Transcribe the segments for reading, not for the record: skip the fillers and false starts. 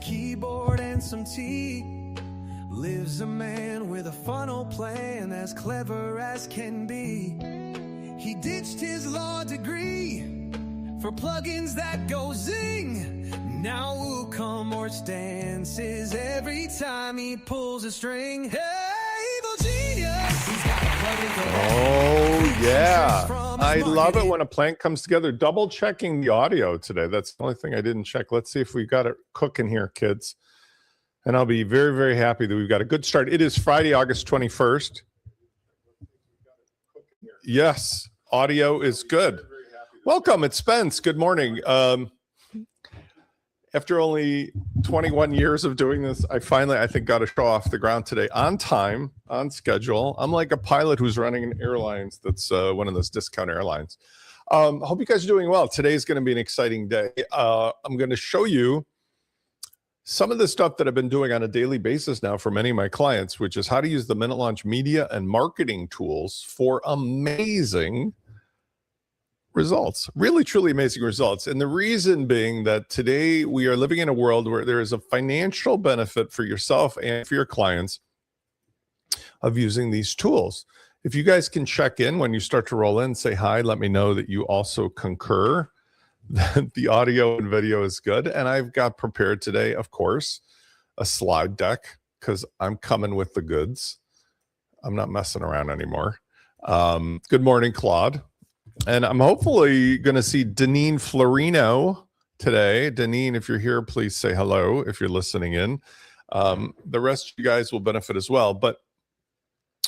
keyboard and some tea lives a man with a funnel plan as clever as can be. He ditched his law degree for plugins that go zing. Now WooCommerce dances every time he pulls a string. Hey, evil genius, he's got a plugin for Oh yeah, I love it when a plan comes together. Double checking the audio today. That's the only thing I didn't check. Let's see if we got it cooking here, kids. And I'll be very, very happy that we've got a good start. It is Friday, August 21st. Yes, audio is good. Welcome, it's Spence. Good morning. After only 21 years of doing this, I finally, I think, got a show off the ground today on time, on schedule. I'm like a pilot who's running an airlines that's one of those discount airlines. Hope you guys are doing well. Today is going to be an exciting day. I'm going to show you some of the stuff that I've been doing on a daily basis now for many of my clients, which is how to use the MinuteLaunch media and marketing tools for amazing results, really, truly amazing results. And the reason being that today we are living in a world where there is a financial benefit for yourself and for your clients of using these tools. If you guys can check in when you start to roll in, say hi, let me know that you also concur that the audio and video is good. And I've got prepared today, of course, a slide deck because I'm coming with the goods. I'm not messing around anymore. Good morning, Claude. And I'm hopefully going to see Deneen Florino today. Deneen, if you're here, please say hello if you're listening in. The rest of you guys will benefit as well. But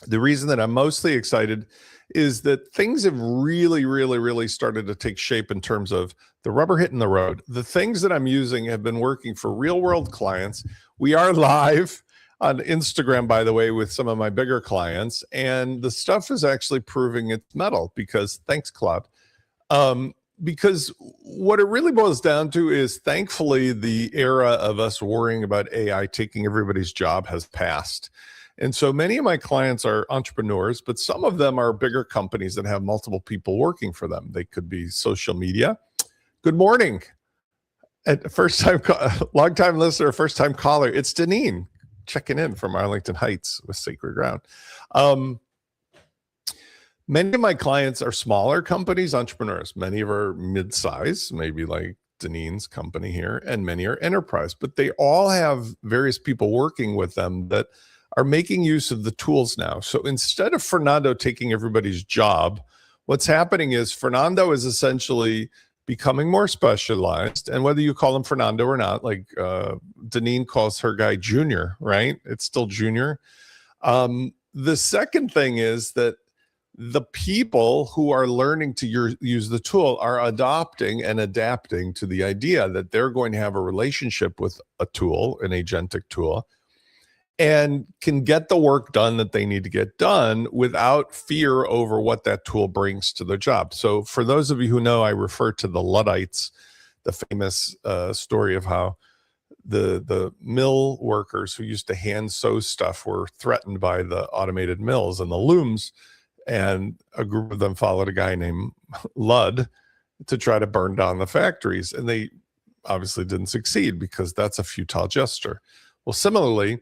the reason that I'm mostly excited is that things have really, really, really started to take shape in terms of the rubber hitting the road. The things that I'm using have been working for real world clients. We are live on Instagram, by the way, with some of my bigger clients, and the stuff is actually proving its mettle because, thanks, Claude. Because what it really boils down to is, thankfully, the era of us worrying about AI taking everybody's job has passed. And so many of my clients are entrepreneurs, but some of them are bigger companies that have multiple people working for them. They could be social media. Good morning. At first-time, long-time listener, first-time caller, it's Deneen checking in from Arlington Heights with Sacred Ground. Many of my clients are smaller companies, entrepreneurs. Many of are mid-size, maybe like Deneen's company here, and many are enterprise. But they all have various people working with them that are making use of the tools now. So instead of Fernando taking everybody's job, what's happening is Fernando is essentially becoming more specialized. And whether you call him Fernando or not, like Deneen calls her guy Junior, right? It's still Junior. The second thing is that the people who are learning to use the tool are adopting and adapting to the idea that they're going to have a relationship with a tool, an agentic tool, and can get the work done that they need to get done without fear over what that tool brings to their job. So for those of you who know, I refer to the Luddites, the famous story of how the mill workers who used to hand sew stuff were threatened by the automated mills and the looms, and a group of them followed a guy named Lud to try to burn down the factories. And they obviously didn't succeed because that's a futile gesture. Well, similarly,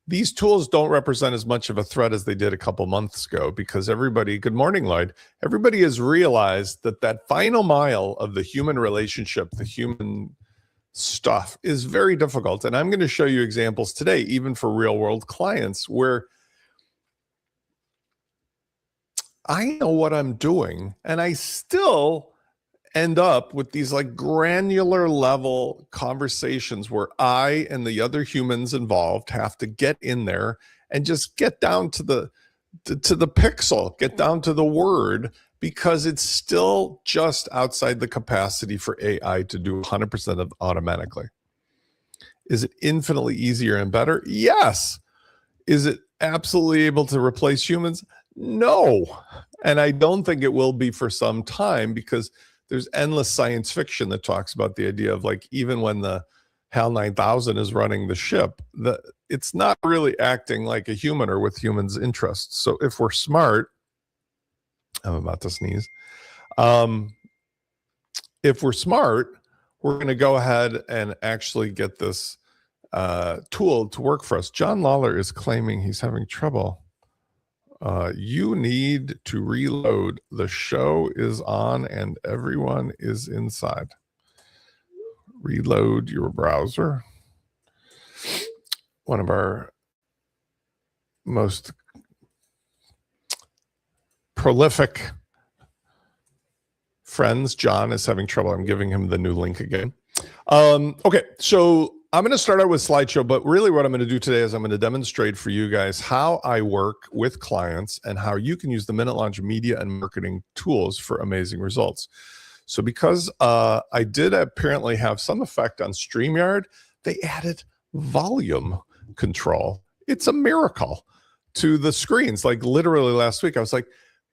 these tools don't represent as much of a threat as they did a couple months ago because everybody, good morning, Lloyd, everybody has realized that that final mile of the human relationship, the human stuff is very difficult. And I'm going to show you examples today, even for real world clients, where I know what I'm doing and I still end up with these like granular level conversations where I and the other humans involved have to get in there and just get down to the pixel, get down to the word, because it's still just outside the capacity for AI to do 100% of automatically. Is it infinitely easier and better? Yes. Is it absolutely able to replace humans? No. And I don't think it will be for some time, because there's endless science fiction that talks about the idea of, like, even when the HAL 9000 is running the ship, it's not really acting like a human or with humans' interests. So if we're smart, I'm about to sneeze. If we're smart, we're going to go ahead and actually get this tool to work for us. John Lawler is claiming he's having trouble. You need to reload. The show is on and everyone is inside. Reload your browser. One of our most prolific friends, John, is having trouble. I'm giving him the new link again. Okay, so I'm going to start out with slideshow, but really what I'm going to do today is I'm going to demonstrate for you guys how I work with clients and how you can use the MinuteLaunch media and marketing tools for amazing results. So because I did apparently have some effect on StreamYard, they added volume control. It's a miracle to the screens. Like literally last week, I was like,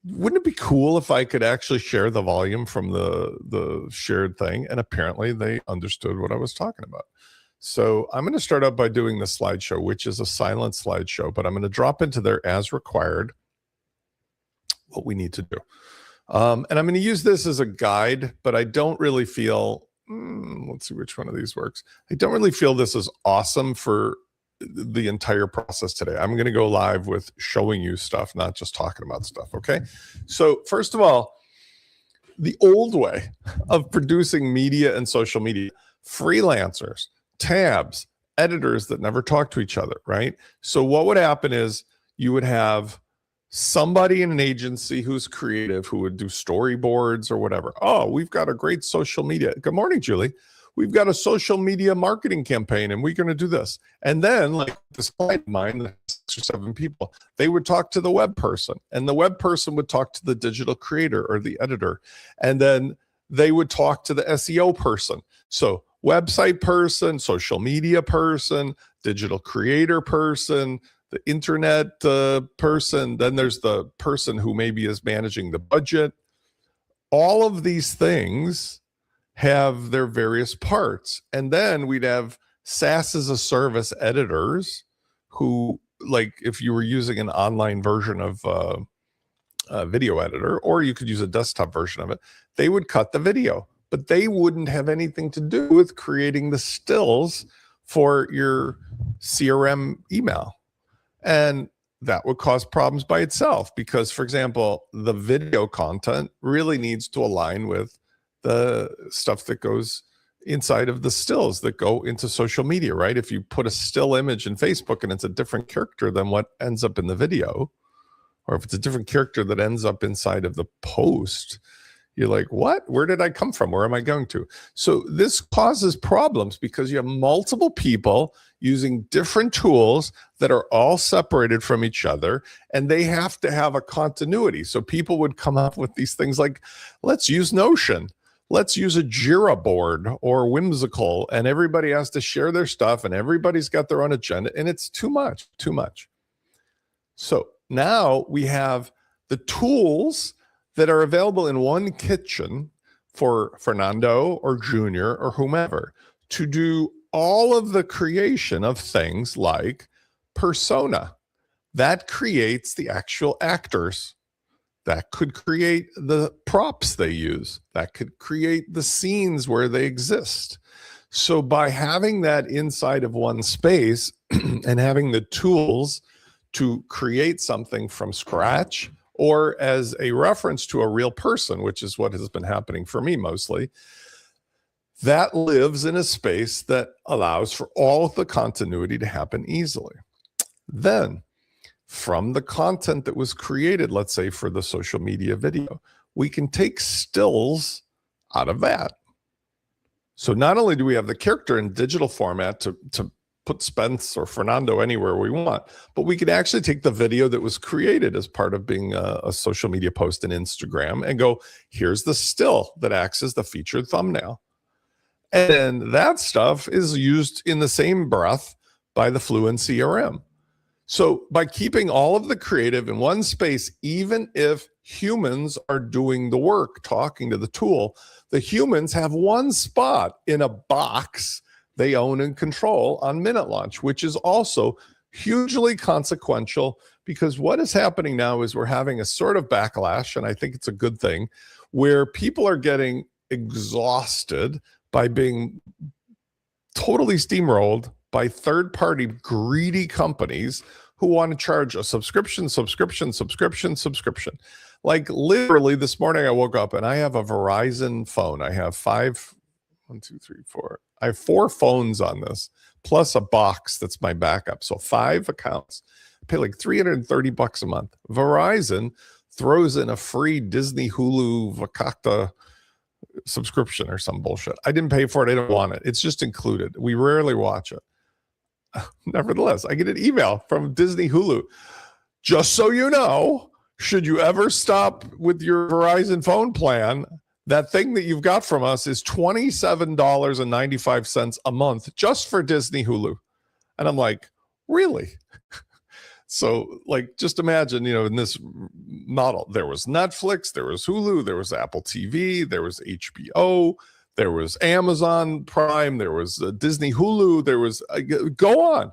wouldn't it be cool if I could actually share the volume from the shared thing? And apparently they understood what I was talking about. So I'm going to start out by doing the slideshow, which is a silent slideshow, but I'm going to drop into there as required what we need to do. And I'm going to use this as a guide, but I don't really feel, let's see which one of these works. I don't really feel this is awesome for the entire process today. I'm going to go live with showing you stuff, not just talking about stuff. Okay. So first of all, the old way of producing media and social media, freelancers, tabs, editors that never talk to each other, right? So what would happen is you would have somebody in an agency who's creative, who would do storyboards or whatever. Oh, we've got a great social media. Good morning, Julie. We've got a social media marketing campaign and we're going to do this. And then like this client of mine, 6 or 7 people, they would talk to the web person and the web person would talk to the digital creator or the editor. And then they would talk to the SEO person. So website person, social media person, digital creator person, the internet person. Then there's the person who maybe is managing the budget. All of these things have their various parts. And then we'd have SaaS as a service editors who, like if you were using an online version of a video editor, or you could use a desktop version of it, they would cut the video, but they wouldn't have anything to do with creating the stills for your CRM email. And that would cause problems by itself because, for example, the video content really needs to align with the stuff that goes inside of the stills that go into social media, right? If you put a still image in Facebook and it's a different character than what ends up in the video, or if it's a different character that ends up inside of the post, you're like, what? Where did I come from? Where am I going to? So this causes problems because you have multiple people using different tools that are all separated from each other, and they have to have a continuity. So people would come up with these things like, let's use Notion. Let's use a Jira board or Whimsical, and everybody has to share their stuff and everybody's got their own agenda, and it's too much. So now we have the tools that are available in one kitchen for Fernando or Junior or whomever to do all of the creation of things like persona. That creates the actual actors. That could create the props they use. That could create the scenes where they exist. So by having that inside of one space and having the tools to create something from scratch or as a reference to a real person, which is what has been happening for me mostly, that lives in a space that allows for all of the continuity to happen easily. Then, from the content that was created, let's say for the social media video, we can take stills out of that. So not only do we have the character in digital format to put Spence or Fernando anywhere we want, but we could actually take the video that was created as part of being a social media post in Instagram and go, here's the still that acts as the featured thumbnail. And that stuff is used in the same breath by the FluentCRM. So by keeping all of the creative in one space, even if humans are doing the work, talking to the tool, the humans have one spot in a box they own and control on MinuteLaunch, which is also hugely consequential because what is happening now is we're having a sort of backlash, and I think it's a good thing, where people are getting exhausted by being totally steamrolled by third-party greedy companies who want to charge a subscription. Like literally this morning I woke up and I have a Verizon phone. I have I have 4 phones on this, plus a box that's my backup. So 5 accounts. I pay like $330 a month. Verizon throws in a free Disney Hulu Vakata subscription or some bullshit. I didn't pay for it. I don't want it. It's just included. We rarely watch it. Nevertheless, I get an email from Disney Hulu. Just so you know, should you ever stop with your Verizon phone plan, that thing that you've got from us is $27.95 a month just for Disney Hulu. And I'm like, really? So like, just imagine, in this model, there was Netflix, there was Hulu, there was Apple TV, there was HBO, there was Amazon Prime, there was Disney Hulu, there was, go on.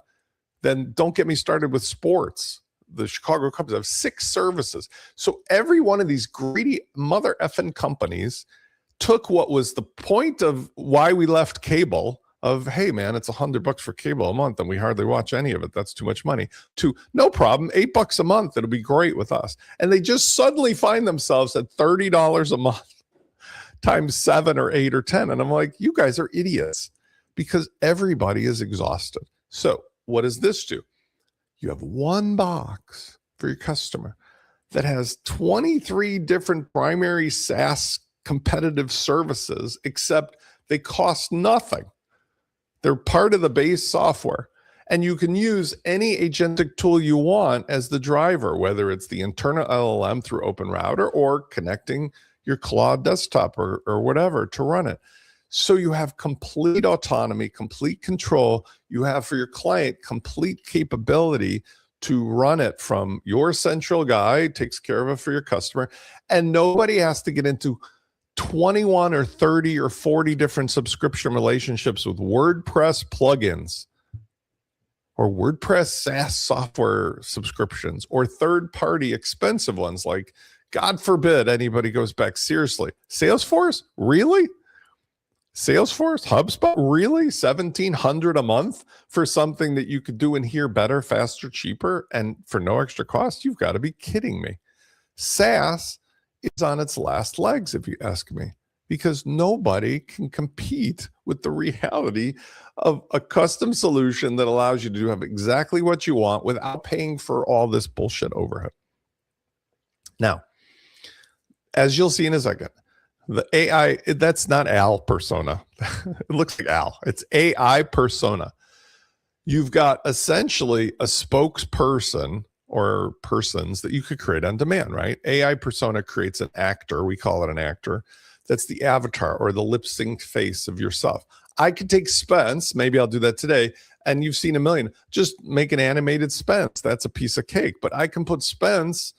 Then don't get me started with sports. The Chicago Cubs have 6 services. So every one of these greedy mother effing companies took what was the point of why we left cable of, hey man, it's $100 for cable a month and we hardly watch any of it. That's too much money. To no problem, $8 a month. It'll be great with us. And they just suddenly find themselves at $30 a month times 7 or 8 or 10. And I'm like, you guys are idiots because everybody is exhausted. So what does this do? You have one box for your customer that has 23 different primary SaaS competitive services, except they cost nothing. They're part of the base software. And you can use any agentic tool you want as the driver, whether it's the internal LLM through OpenRouter or connecting your Claude desktop or whatever to run it. So you have complete autonomy, complete control. You have for your client complete capability to run it from your central guy, takes care of it for your customer. And nobody has to get into 21 or 30 or 40 different subscription relationships with WordPress plugins or WordPress SaaS software subscriptions or third-party expensive ones like, God forbid anybody goes back. Seriously, Salesforce? Really? Salesforce? HubSpot? Really? $1,700 a month for something that you could do in here better, faster, cheaper, and for no extra cost? You've got to be kidding me. SaaS is on its last legs, if you ask me, because nobody can compete with the reality of a custom solution that allows you to have exactly what you want without paying for all this bullshit overhead. Now, as you'll see in a second, the AI, that's not Al persona. It looks like Al. It's AI persona. You've got essentially a spokesperson or persons that you could create on demand, right? AI persona creates an actor. We call it an actor. That's the avatar or the lip synced face of yourself. I could take Spence. Maybe I'll do that today. And you've seen a million. Just make an animated Spence. That's a piece of cake. But I can put Spence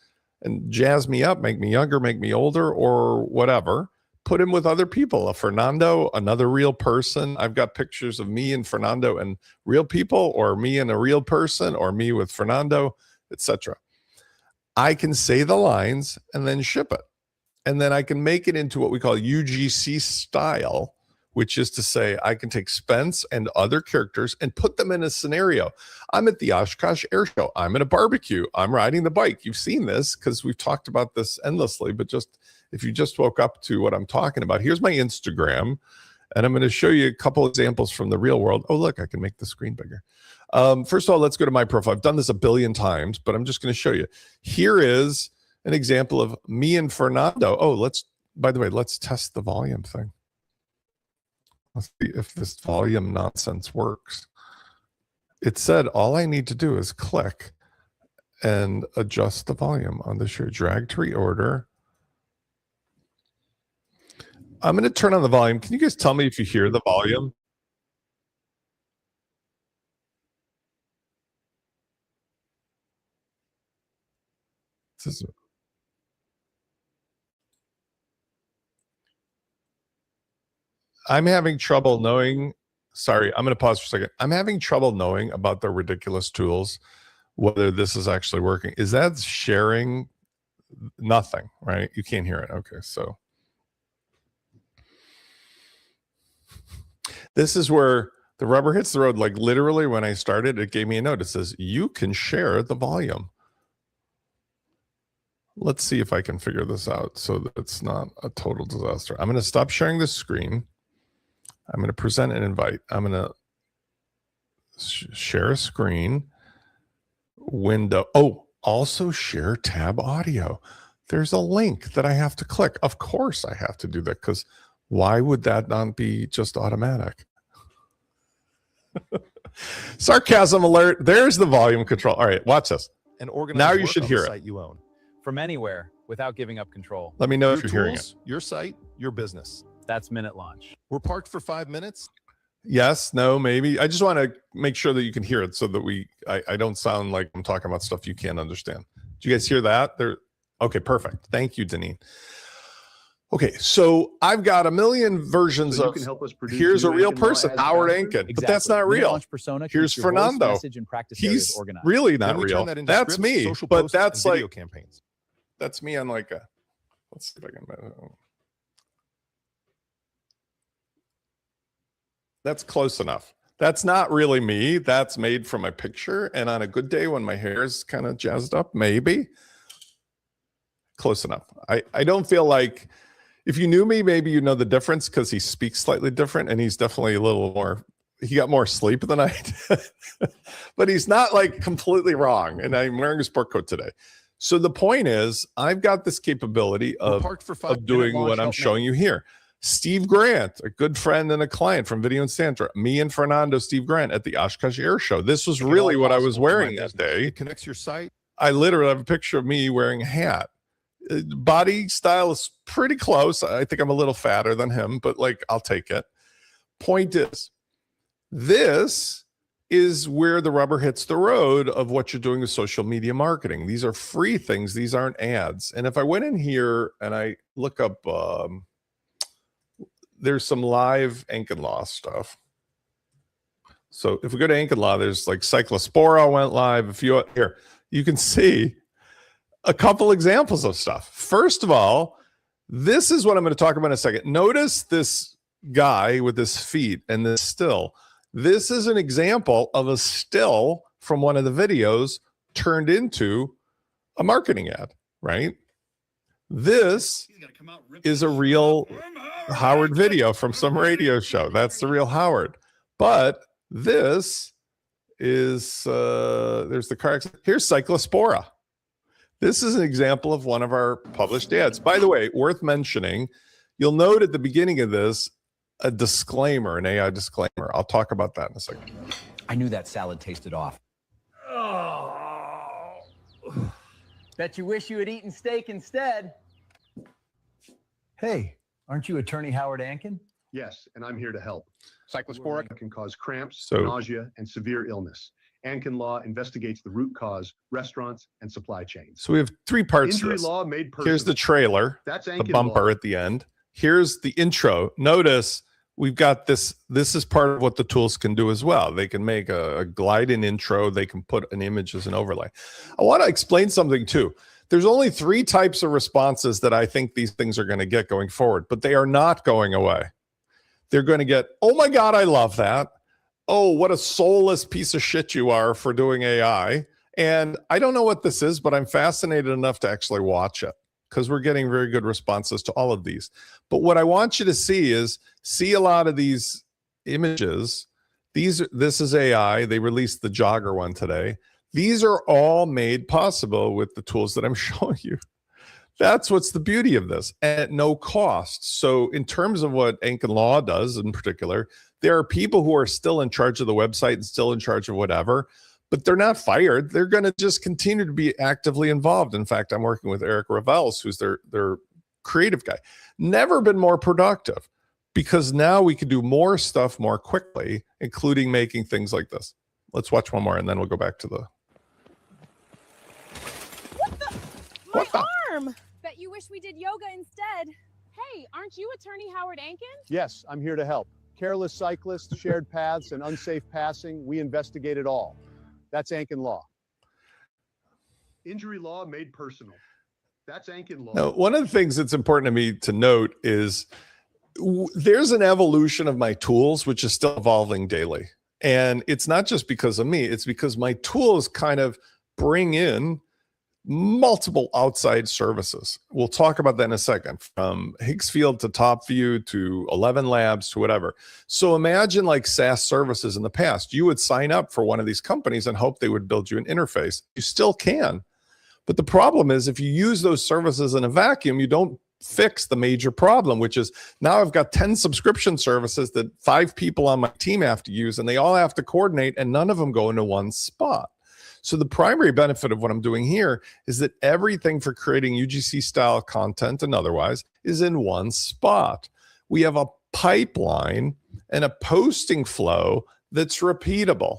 and jazz me up, make me younger, make me older, or whatever. Put him with other people, a Fernando, another real person. I've got pictures of me and Fernando and real people, or me and a real person, or me with Fernando, etc. I can say the lines and then ship it. And then I can make it into what we call UGC-style, which is to say I can take Spence and other characters and put them in a scenario. I'm at the Oshkosh Air Show. I'm at a barbecue. I'm riding the bike. You've seen this because we've talked about this endlessly, but just if you just woke up to what I'm talking about, here's my Instagram, and I'm going to show you a couple examples from the real world. Oh, look, I can make the screen bigger. First of all, let's go to my profile. I've done this a billion times, but I'm just going to show you. Here is an example of me and Fernando. Oh, by the way, let's test the volume thing. Let's see if this volume nonsense works. It said all I need to do is click and adjust the volume on the show. Drag to reorder. I'm going to turn on the volume. Can you guys tell me if you hear the volume? I'm having trouble knowing. Sorry, I'm going to pause for a second. I'm having trouble knowing about the ridiculous tools, whether this is actually working. Is that sharing? Nothing, right? You can't hear it. Okay, so this is where The rubber hits the road. Like literally when I started, it gave me a note. It says, you can share the volume. Let's see if I can figure this out so that it's not a total disaster. I'm going to stop sharing this screen. I'm going to present an invite. I'm going to share a screen window. Oh, also share tab audio. There's a link that I have to click. Of course I have to do that, because why would that not be just automatic? Sarcasm alert. There's the volume control. All right, watch this. And organize now you should hear it. Site you own. From anywhere without giving up control. Let me know Your if you're hearing tools, it. your site, your business. That's MinuteLaunch. We're parked for 5 minutes. Yes, no, maybe. I just want to make sure that you can hear it so that I don't sound like I'm talking about stuff you can't understand. Did you guys hear that? Okay, perfect. Thank you, Deneen. Okay, so I've got a million versions of, here's a real person, Howard Ankin, but that's not real. MinuteLaunch Persona. Here's Fernando. He's really not real. That's scripts, me, social but posts, that's and like, video campaigns. that's me on like a, let's see if I can, that's close enough. That's not really me. That's made from my picture. And on a good day when my hair is kind of jazzed up, maybe. Close enough. I don't feel like, if you knew me, maybe you know the difference, because he speaks slightly different and he's definitely a little more, he got more sleep than I did. But he's not like completely wrong. And I'm wearing a sport coat today. So the point is, I've got this capability of doing what I'm showing you here. Steve Grant, a good friend and a client from Video and Sandra, me and Fernando, Steve Grant at the Oshkosh Air Show. This was really what I was wearing that day. It connects your site. I literally have a picture of me wearing a hat. Body style is pretty close. I think I'm a little fatter than him, but like, I'll take it. Point is, this is where the rubber hits the road of what you're doing with social media marketing. These are free things. These aren't ads. And if I went in here and I look up, there's some live Ankin Law stuff. So if we go to Ankin Law, there's like Cyclospora went live. If you here, you can see a couple examples of stuff. First of all, this is what I'm going to talk about in a second. Notice this guy with his feet and this still. This is an example of a still from one of the videos turned into a marketing ad, right? This is a real Howard video from some radio show. That's the real Howard. But this is, there's the car accident. Here's Cyclospora. This is an example of one of our published ads. By the way, worth mentioning, you'll note at the beginning of this, a disclaimer, an AI disclaimer. I'll talk about that in a second. I knew that salad tasted off. Oh. Bet you wish you had eaten steak instead. Hey, aren't you attorney Howard Ankin? Yes, and I'm here to help. Cyclospora Can cause cramps, So- nausea, and severe illness. Ankin Law investigates the root cause, restaurants, and supply chains. So we have three parts to Injury this. law made personal. Here's the trailer, That's the Ankin bumper Law. at the end. Here's the intro. Notice we've got this. This is part of what the tools can do as well. They can make a glide-in intro. They can put an image as an overlay. I want to explain something too. There's only 3 types of responses that I think these things are going to get going forward, but they are not going away. They're going to get, oh my God, I love that. Oh, what a soulless piece of shit you are for doing AI. And I don't know what this is, but I'm fascinated enough to actually watch it, because we're getting very good responses to all of these. But what I want you to see is, see a lot of these images. This is AI. They released the jogger one today. These are all made possible with the tools that I'm showing you. That's what's the beauty of this, at no cost. So in terms of what Ankin Law does in particular, there are people who are still in charge of the website and still in charge of whatever, but they're not fired. They're going to just continue to be actively involved. In fact, I'm working with Eric Revels, who's their creative guy. Never been more productive, because now we can do more stuff more quickly, including making things like this. Let's watch one more and then we'll go back to the... My arm! Bet you wish we did yoga instead. Hey, aren't you attorney Howard Ankin? Yes, I'm here to help. Careless cyclists, shared paths, and unsafe passing, we investigate it all. That's Ankin Law. Injury law made personal. That's Ankin Law. Now, one of the things that's important to me to note is there's an evolution of my tools, which is still evolving daily. And it's not just because of me, it's because my tools kind of bring in multiple outside services. We'll talk about that in a second, from Higgsfield to TopView to 11 Labs to whatever. So imagine like SaaS services in the past. You would sign up for one of these companies and hope they would build you an interface. You still can. But the problem is, if you use those services in a vacuum, you don't fix the major problem, which is now I've got 10 subscription services that 5 people on my team have to use, and they all have to coordinate, and none of them go into one spot. So the primary benefit of what I'm doing here is that everything for creating UGC-style content and otherwise is in one spot. We have a pipeline and a posting flow that's repeatable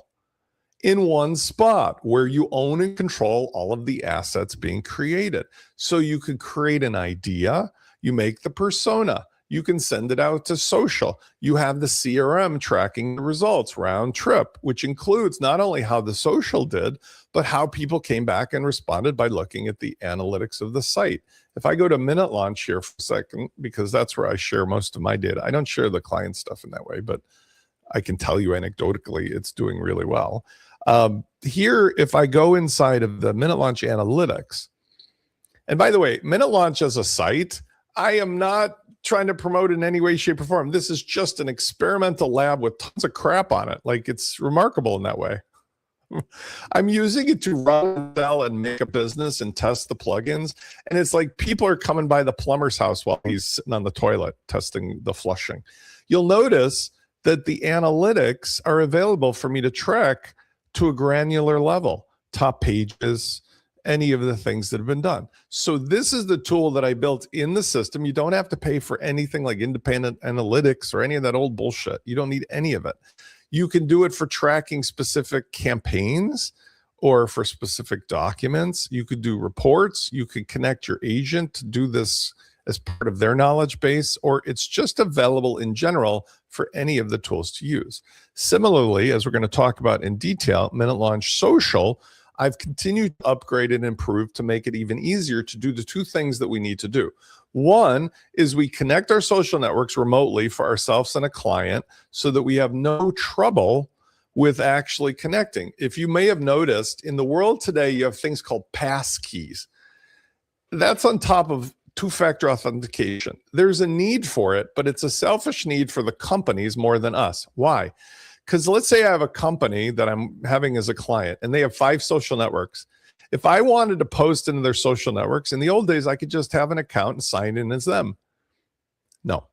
in one spot, where you own and control all of the assets being created. So you could create an idea, you make the persona, you can send it out to social. You have the CRM tracking the results round trip, which includes not only how the social did, but how people came back and responded by looking at the analytics of the site. If I go to MinuteLaunch here for a second, because that's where I share most of my data. I don't share the client stuff in that way, but I can tell you anecdotally it's doing really well. Here, if I go inside of the MinuteLaunch analytics, and by the way, MinuteLaunch as a site, I am not trying to promote in any way, shape, or form. This is just an experimental lab with tons of crap on it. Like, it's remarkable in that way. I'm using it to run, sell, and make a business and test the plugins. And it's like people are coming by the plumber's house while he's sitting on the toilet testing the flushing. You'll notice that the analytics are available for me to track to a granular level, top pages, any of the things that have been done. So this is the tool that I built in the system. You don't have to pay for anything like independent analytics or any of that old bullshit. You don't need any of it. You can do it for tracking specific campaigns or for specific documents. You could do reports. You could connect your agent to do this as part of their knowledge base, or it's just available in general for any of the tools to use. Similarly, as we're going to talk about in detail, MinuteLaunch Social, I've continued to upgrade and improve to make it even easier to do the 2 things that we need to do. One is we connect our social networks remotely for ourselves and a client so that we have no trouble with actually connecting. If you may have noticed, in the world today, you have things called passkeys. That's on top of 2-factor authentication. There's a need for it, but it's a selfish need for the companies more than us. Why? Because let's say I have a company that I'm having as a client and they have 5 social networks. If I wanted to post into their social networks, in the old days, I could just have an account and sign in as them. No.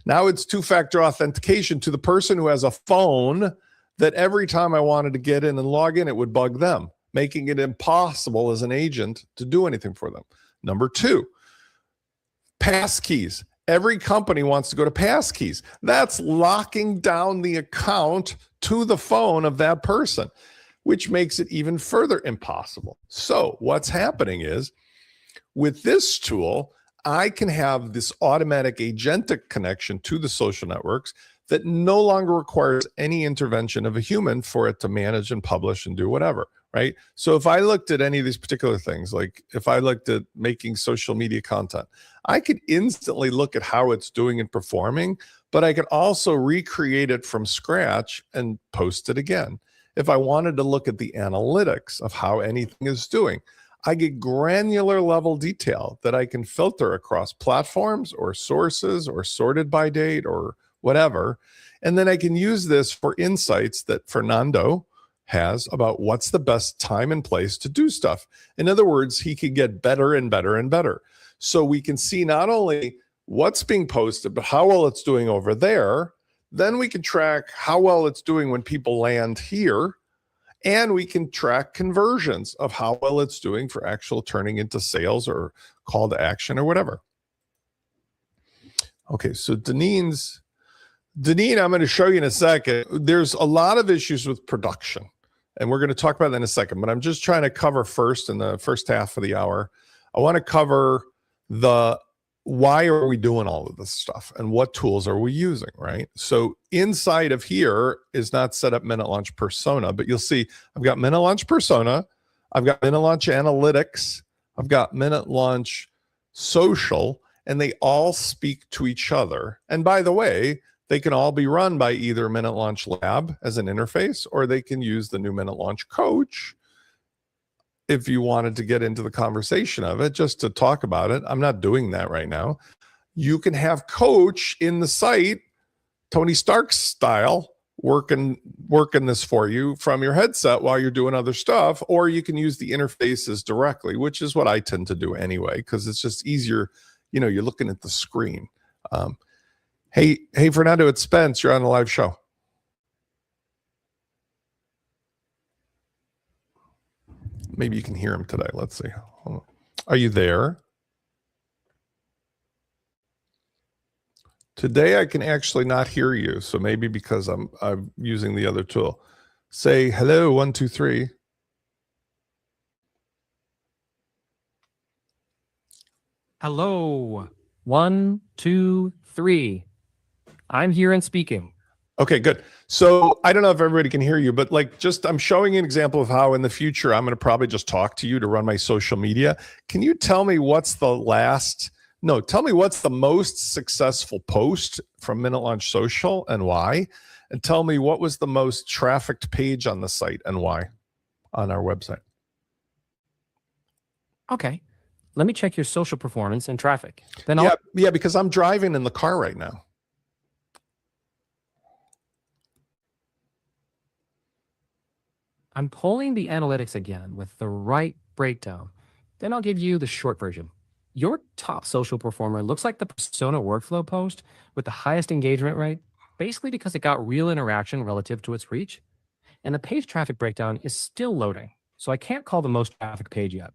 Now it's 2-factor authentication to the person who has a phone that every time I wanted to get in and log in, it would bug them, making it impossible as an agent to do anything for them. Number 2, passkeys. Every company wants to go to passkeys. That's locking down the account to the phone of that person, which makes it even further impossible. So what's happening is, with this tool, I can have this automatic agentic connection to the social networks that no longer requires any intervention of a human for it to manage and publish and do whatever, right? So if I looked at any of these particular things, like if I looked at making social media content, I could instantly look at how it's doing and performing, but I could also recreate it from scratch and post it again. If I wanted to look at the analytics of how anything is doing, I get granular level detail that I can filter across platforms or sources or sorted by date or whatever. And then I can use this for insights that Fernando has about what's the best time and place to do stuff. In other words, he could get better and better and better. So we can see not only what's being posted, but how well it's doing over there. Then we can track how well it's doing when people land here. And we can track conversions of how well it's doing for actual turning into sales or call to action or whatever. Okay, so Deneen, I'm going to show you in a second. There's a lot of issues with production, and we're going to talk about that in a second, but I'm just trying to cover first in the first half of the hour. I want to cover the why are we doing all of this stuff and what tools are we using, right? So inside of here is not set up MinuteLaunch Persona, but you'll see I've got MinuteLaunch Persona, I've got MinuteLaunch Analytics, I've got MinuteLaunch Social, and they all speak to each other. And by the way, They can all be run by either MinuteLaunch Lab as an interface, or they can use the new MinuteLaunch Coach if you wanted to get into the conversation of it, just to talk about it. I'm not doing that right now. You can have Coach in the site, Tony Stark's style, working this for you from your headset while you're doing other stuff, or you can use the interfaces directly, which is what I tend to do anyway, because it's just easier. You know, you're looking at the screen. Hey, Fernando, it's Spence. You're on the live show. Maybe you can hear him today. Let's see. Are you there? Today I can actually not hear you, so maybe because I'm using the other tool. Say hello, 1, 2, 3. Hello, 1, 2, 3. I'm here and speaking. Okay, good. So I don't know if everybody can hear you, but like I'm showing an example of how in the future I'm going to probably just talk to you to run my social media. Can you tell me what's the most successful post from MinuteLaunch Social and why? And tell me what was the most trafficked page on the site and why on our website. Okay. Let me check your social performance and traffic. Then yeah, because I'm driving in the car right now. I'm pulling the analytics again with the right breakdown. Then I'll give you the short version. Your top social performer looks like the Persona workflow post with the highest engagement rate, basically because it got real interaction relative to its reach. And the page traffic breakdown is still loading, so I can't call the most traffic page yet.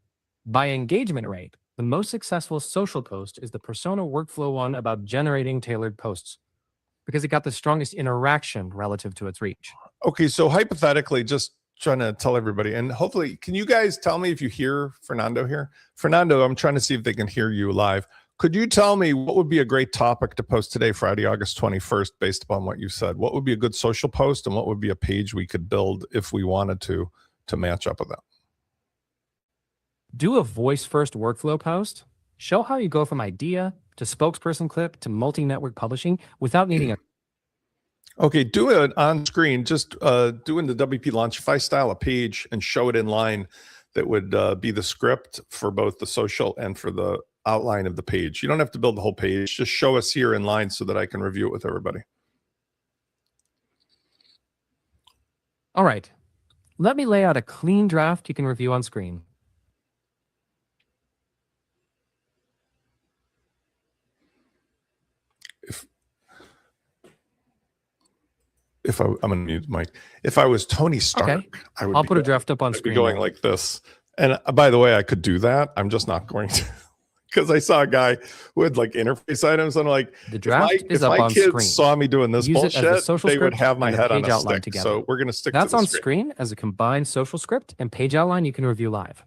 By engagement rate, the most successful social post is the Persona workflow one about generating tailored posts, because it got the strongest interaction relative to its reach. Okay, so hypothetically, just trying to tell everybody, and hopefully, can you guys tell me if you hear Fernando here? Fernando, I'm trying to see if they can hear you live. Could you tell me what would be a great topic to post today, Friday, August 21st, based upon what you said? What would be a good social post, and what would be a page we could build if we wanted to match up with that? Do a voice-first workflow post. Show how you go from idea to spokesperson clip to multi-network publishing without needing a... Okay, do it on screen. Just doing the WP launch. If I style a page and show it in line, that would be the script for both the social and for the outline of the page. You don't have to build the whole page. Just show us here in line so that I can review it with everybody. All right. Let me lay out a clean draft you can review on screen. I'm going to mute Mike. If I was Tony Stark, okay. I'll put a draft up on screen. I'd be going now. like this. And by the way, I could do that. I'm just not going to, because I saw a guy who had like interface items. And I'm like, the draft is up on screen. If my kids saw me doing this bullshit, they would have my head on a stick. Together. So we're going to stick to That's the on screen as a combined social script and page outline you can review live.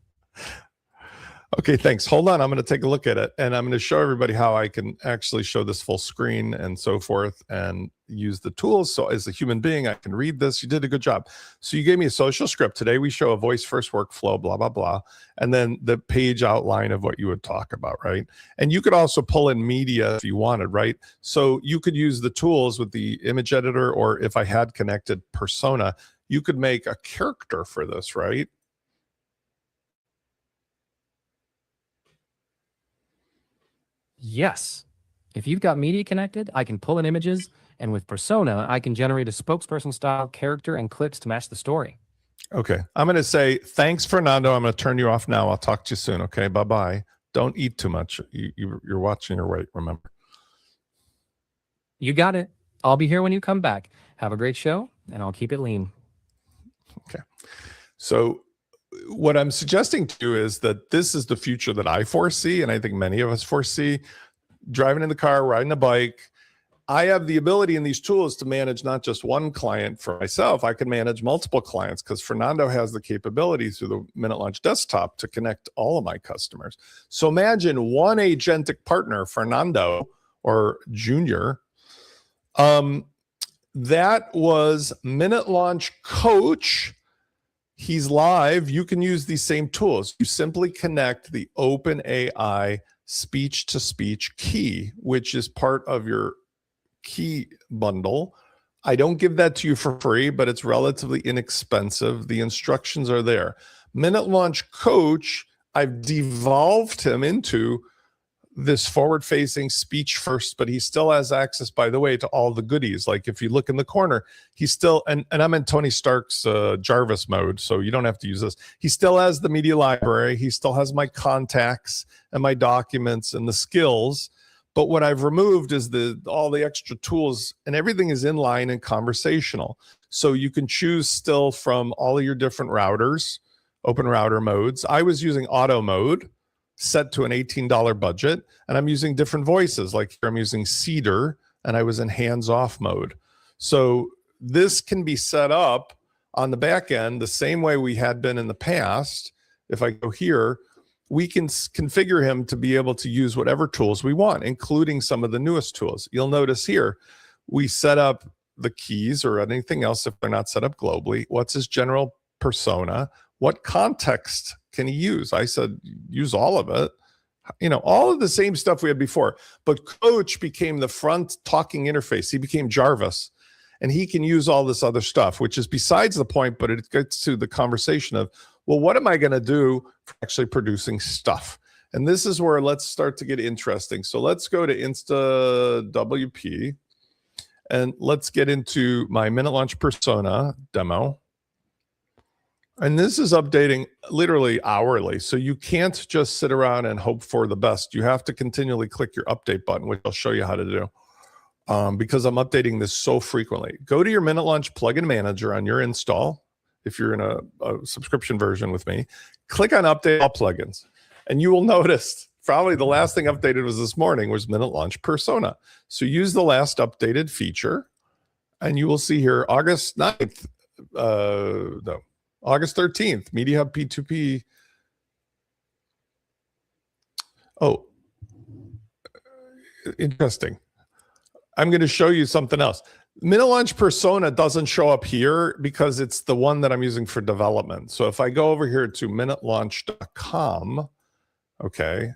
Okay, thanks. Hold on. I'm going to take a look at it, and I'm going to show everybody how I can actually show this full screen and so forth and use the tools. So as a human being, I can read this. You did a good job. So you gave me a social script. Today we show a voice first workflow, blah, blah, blah, and then the page outline of what you would talk about, right? And you could also pull in media if you wanted, right? So you could use the tools with the image editor, or if I had connected Persona, you could make a character for this, right? Yes. If you've got media connected, I can pull in images, and with Persona, I can generate a spokesperson style character and clips to match the story. Okay. I'm going to say, thanks, Fernando. I'm going to turn you off now. I'll talk to you soon. Okay. Bye-bye. Don't eat too much. You're watching your weight, remember. You got it. I'll be here when you come back. Have a great show, and I'll keep it lean. Okay. So what I'm suggesting to you is that this is the future that I foresee, and I think many of us foresee. Driving in the car, riding a bike, I have the ability in these tools to manage not just one client for myself. I can manage multiple clients because Fernando has the capability through the MinuteLaunch desktop to connect all of my customers. So imagine one agentic partner, Fernando or Junior. That was MinuteLaunch Coach. He's live. You can use these same tools. You simply connect the OpenAI speech-to-speech key, which is part of your key bundle. I don't give that to you for free, but it's relatively inexpensive. The instructions are there. MinuteLaunch Coach, I've devolved him into this forward-facing speech first, but he still has access, by the way, to all the goodies. Like if you look in the corner, he's still, and I'm in Tony Stark's Jarvis mode, so you don't have to use this. He still has the media library. He still has my contacts and my documents and the skills. But what I've removed is all the extra tools, and everything is inline and conversational. So you can choose still from all of your different routers, open router modes. I was using auto mode, set to an $18 budget, and I'm using different voices. Like here I'm using Cedar, and I was in hands-off mode. So this can be set up on the back end the same way we had been in the past. If I go here, we can configure him to be able to use whatever tools we want, including some of the newest tools. You'll notice here, we set up the keys or anything else if they're not set up globally. What's his general persona? What context can he use? I said, use all of it. You know, all of the same stuff we had before. But Coach became the front talking interface. He became Jarvis. And he can use all this other stuff, which is besides the point, but it gets to the conversation of, well, what am I going to do for actually producing stuff? And this is where let's start to get interesting. So let's go to InstaWP and let's get into my MinuteLaunch Persona demo. And this is updating literally hourly. So you can't just sit around and hope for the best. You have to continually click your update button, which I'll show you how to do. Because I'm updating this so frequently. Go to your MinuteLaunch plugin manager on your install. If you're in a subscription version with me, click on update all plugins. And you will notice probably the last thing updated was this morning was MinuteLaunch Persona. So use the last updated feature. And you will see here August 9th, August 13th, Media Hub P2P. Oh, interesting. I'm going to show you something else. MinuteLaunch Persona doesn't show up here because it's the one that I'm using for development. So if I go over here to MinuteLaunch.com, okay,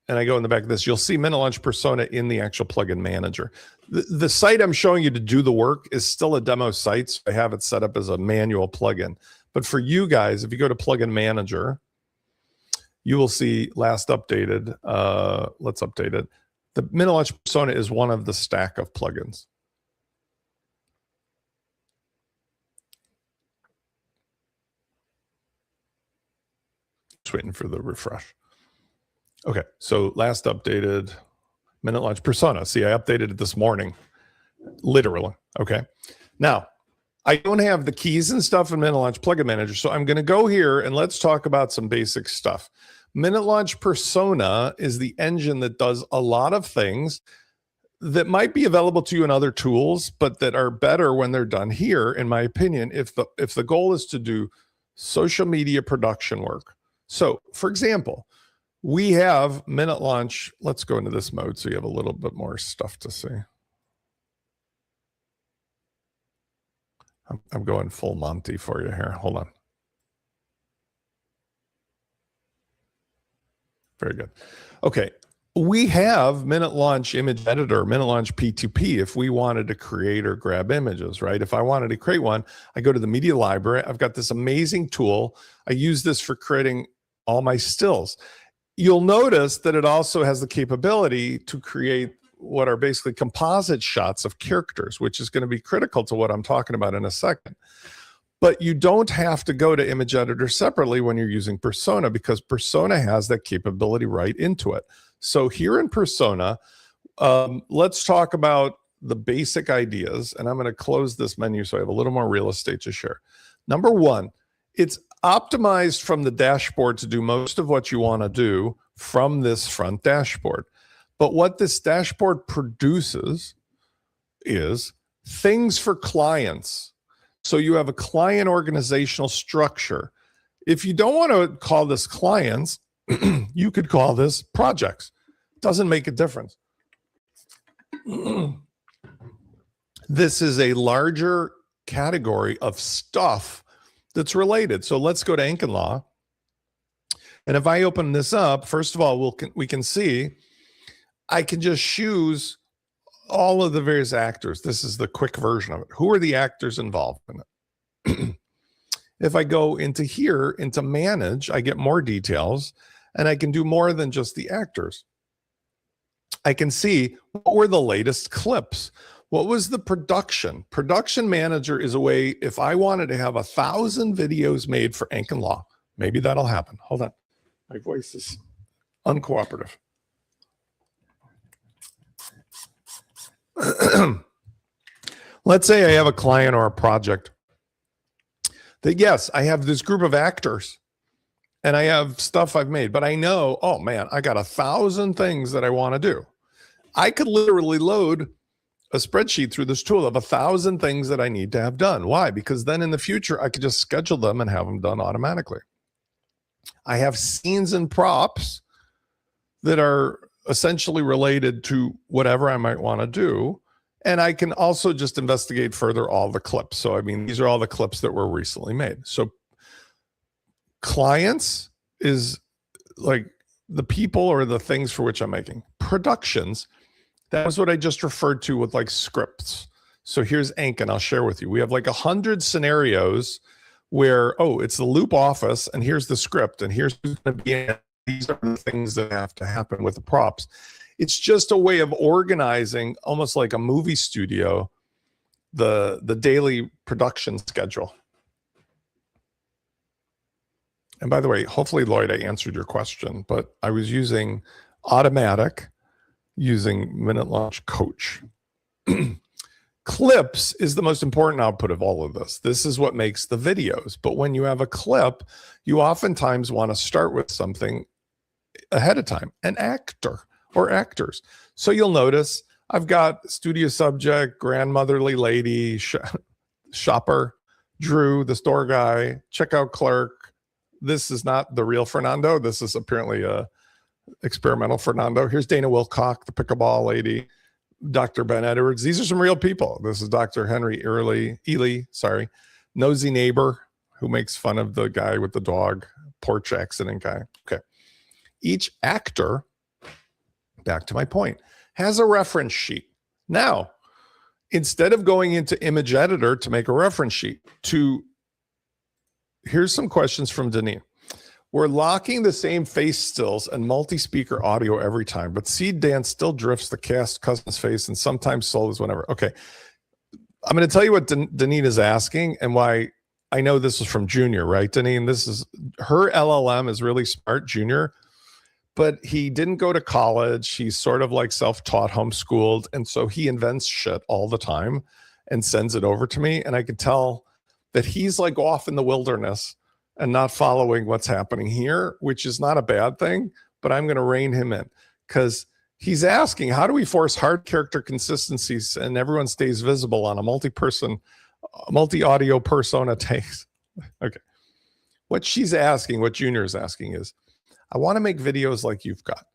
and I go in the back of this, you'll see MinuteLaunch Persona in the actual plugin manager. The site I'm showing you to do the work is still a demo site, so I have it set up as a manual plugin. But for you guys, if you go to plugin manager, you will see last updated. Let's update it. The MinuteLaunch Persona is one of the stack of plugins. Just waiting for the refresh. Okay, so last updated MinuteLaunch Persona. See, I updated it this morning, literally. Okay, now I don't have the keys and stuff in MinuteLaunch Plugin Manager, so I'm going to go here and let's talk about some basic stuff. MinuteLaunch Persona is the engine that does a lot of things that might be available to you in other tools, but that are better when they're done here, in my opinion, if the goal is to do social media production work. So, for example, we have MinuteLaunch. Let's go into this mode so you have a little bit more stuff to see. I'm going full Monty for you here. Hold on. Very good. Okay. We have MinuteLaunch Image Editor, MinuteLaunch P2P if we wanted to create or grab images, right? If I wanted to create one, I go to the media library. I've got this amazing tool. I use this for creating all my stills. You'll notice that it also has the capability to create what are basically composite shots of characters, which is going to be critical to what I'm talking about in a second. But you don't have to go to Image Editor separately when you're using Persona, because Persona has that capability right into it. So here in Persona, let's talk about the basic ideas. And I'm going to close this menu so I have a little more real estate to share. Number one, it's optimized from the dashboard to do most of what you want to do from this front dashboard. But what this dashboard produces is things for clients. So you have a client organizational structure. If you don't want to call this clients, you could call this projects. Doesn't make a difference. This is a larger category of stuff that's related. So let's go to Ink and Law. And if I open this up, first of all, we can see I can just choose all of the various actors. This is the quick version of it. Who are the actors involved in it? If I go into here, into manage, I get more details, and I can do more than just the actors. I can see what were the latest clips. What was the production? Production manager is a way, if I wanted to have 1,000 videos made for Ink and Law, maybe that'll happen. Hold on. My voice is uncooperative. Let's say I have a client or a project that, yes, I have this group of actors and I have stuff I've made, but I know, oh man, I got 1,000 things that I want to do. I could literally load a spreadsheet through this tool of 1,000 things that I need to have done. Why? Because then in the future, I could just schedule them and have them done automatically. I have scenes and props that are essentially related to whatever I might want to do. And I can also just investigate further all the clips. So, I mean, these are all the clips that were recently made. So clients is like the people or the things for which I'm making. Productions, that was what I just referred to with like scripts. So here's Ink, and I'll share with you. We have like 100 scenarios where, oh, it's the loop office, and here's the script, and here's who's going to be in. These are the things that have to happen with the props. It's just a way of organizing, almost like a movie studio, the daily production schedule. And by the way, hopefully, Lloyd, I answered your question, but I was using Automatic, using MinuteLaunch Coach. Clips is the most important output of all of this. This is what makes the videos. But when you have a clip, you oftentimes want to start with something ahead of time, an actor or actors. So you'll notice I've got studio subject, grandmotherly lady, shopper, Drew, the store guy, checkout clerk. This is not the real Fernando. This is apparently a experimental Fernando. Here's Dana Wilcock, the pickleball lady, Dr. Ben Edwards. These are some real people. This is Dr. Henry Ely, nosy neighbor who makes fun of the guy with the dog, porch accident guy. Okay. Each actor, back to my point, has a reference sheet. Now, instead of going into image editor to make a reference sheet, here's some questions from Denis. We're locking the same face stills and multi-speaker audio every time, but Seed Dance still drifts the cast cousin's face and sometimes solos whenever. Okay. I'm going to tell you what Deneen is asking and why I know this is from Junior, right, Deneen? This is her LLM is really smart, Junior, but he didn't go to college. He's sort of like self-taught, homeschooled. And so he invents shit all the time and sends it over to me. And I could tell that he's like off in the wilderness and not following what's happening here, which is not a bad thing, but I'm going to rein him in because he's asking, how do we force hard character consistencies and everyone stays visible on a multi-audio persona takes? Okay. What she's asking, what Junior is asking is, I want to make videos like you've got.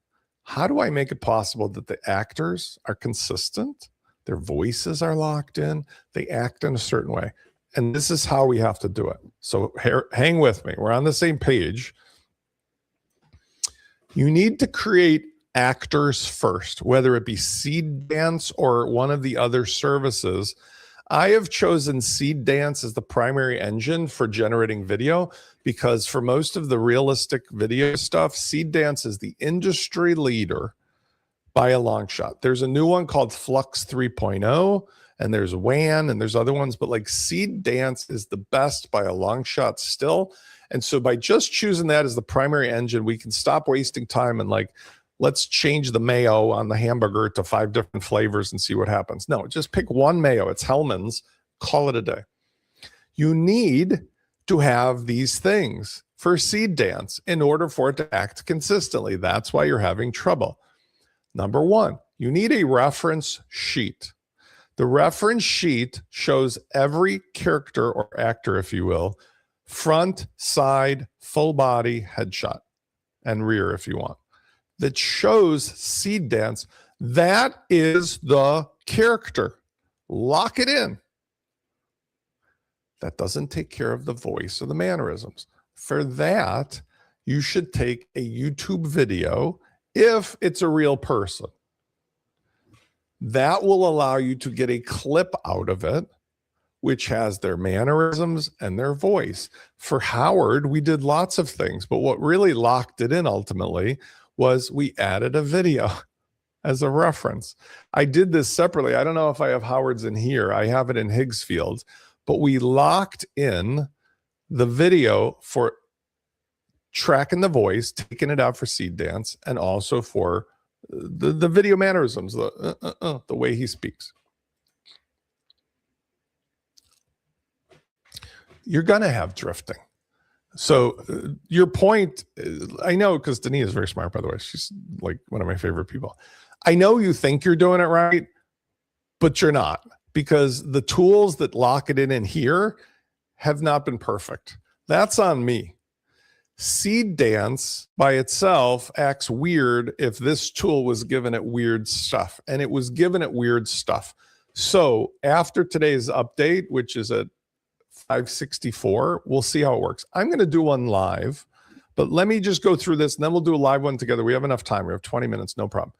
How do I make it possible that the actors are consistent? Their voices are locked in. They act in a certain way. And this is how we have to do it. So hang with me. We're on the same page. You need to create actors first, whether it be Seed Dance or one of the other services. I have chosen Seed Dance as the primary engine for generating video because for most of the realistic video stuff, Seed Dance is the industry leader by a long shot. There's a new one called Flux 3.0. And there's WAN and there's other ones, but like Seed Dance is the best by a long shot still. And so by just choosing that as the primary engine, we can stop wasting time and like, let's change the mayo on the hamburger to 5 different flavors and see what happens. No, just pick one mayo. It's Hellman's, call it a day. You need to have these things for Seed Dance in order for it to act consistently. That's why you're having trouble. Number one, you need a reference sheet. The reference sheet shows every character or actor, if you will, front, side, full body, headshot, and rear if you want. That shows Seed Dance. That is the character. Lock it in. That doesn't take care of the voice or the mannerisms. For that, you should take a YouTube video if it's a real person. That will allow you to get a clip out of it, which has their mannerisms and their voice. For Howard, we did lots of things, but what really locked it in ultimately was we added a video as a reference. I did this separately. I don't know if I have Howard's in here. I have it in Higgsfield, but we locked in the video for tracking the voice, taking it out for seed dance, and also for the video mannerisms, the way he speaks. You're going to have drifting. So your point, I know, because Denise is very smart, by the way. She's like one of my favorite people. I know you think you're doing it right, but you're not, because the tools that lock it in here have not been perfect. That's on me. Seed dance by itself acts weird if this tool was given it weird stuff, and it was given it weird stuff. So after today's update, which is at 564, we'll see how it works. I'm going to do one live, but let me just go through this and then we'll do a live one together. We have enough time. We have 20 minutes, no problem.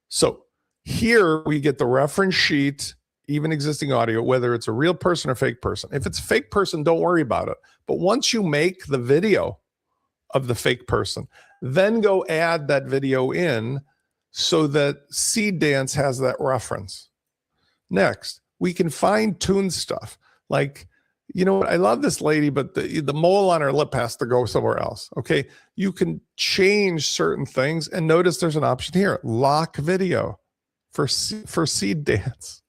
So here we get the reference sheet, even existing audio, whether it's a real person or fake person. If it's a fake person, don't worry about it. But once you make the video of the fake person, then go add that video in so that Seed Dance has that reference. Next, we can fine tune stuff. Like, you know what? I love this lady, but the mole on her lip has to go somewhere else. Okay. You can change certain things, and notice there's an option here, lock video for Seed Dance.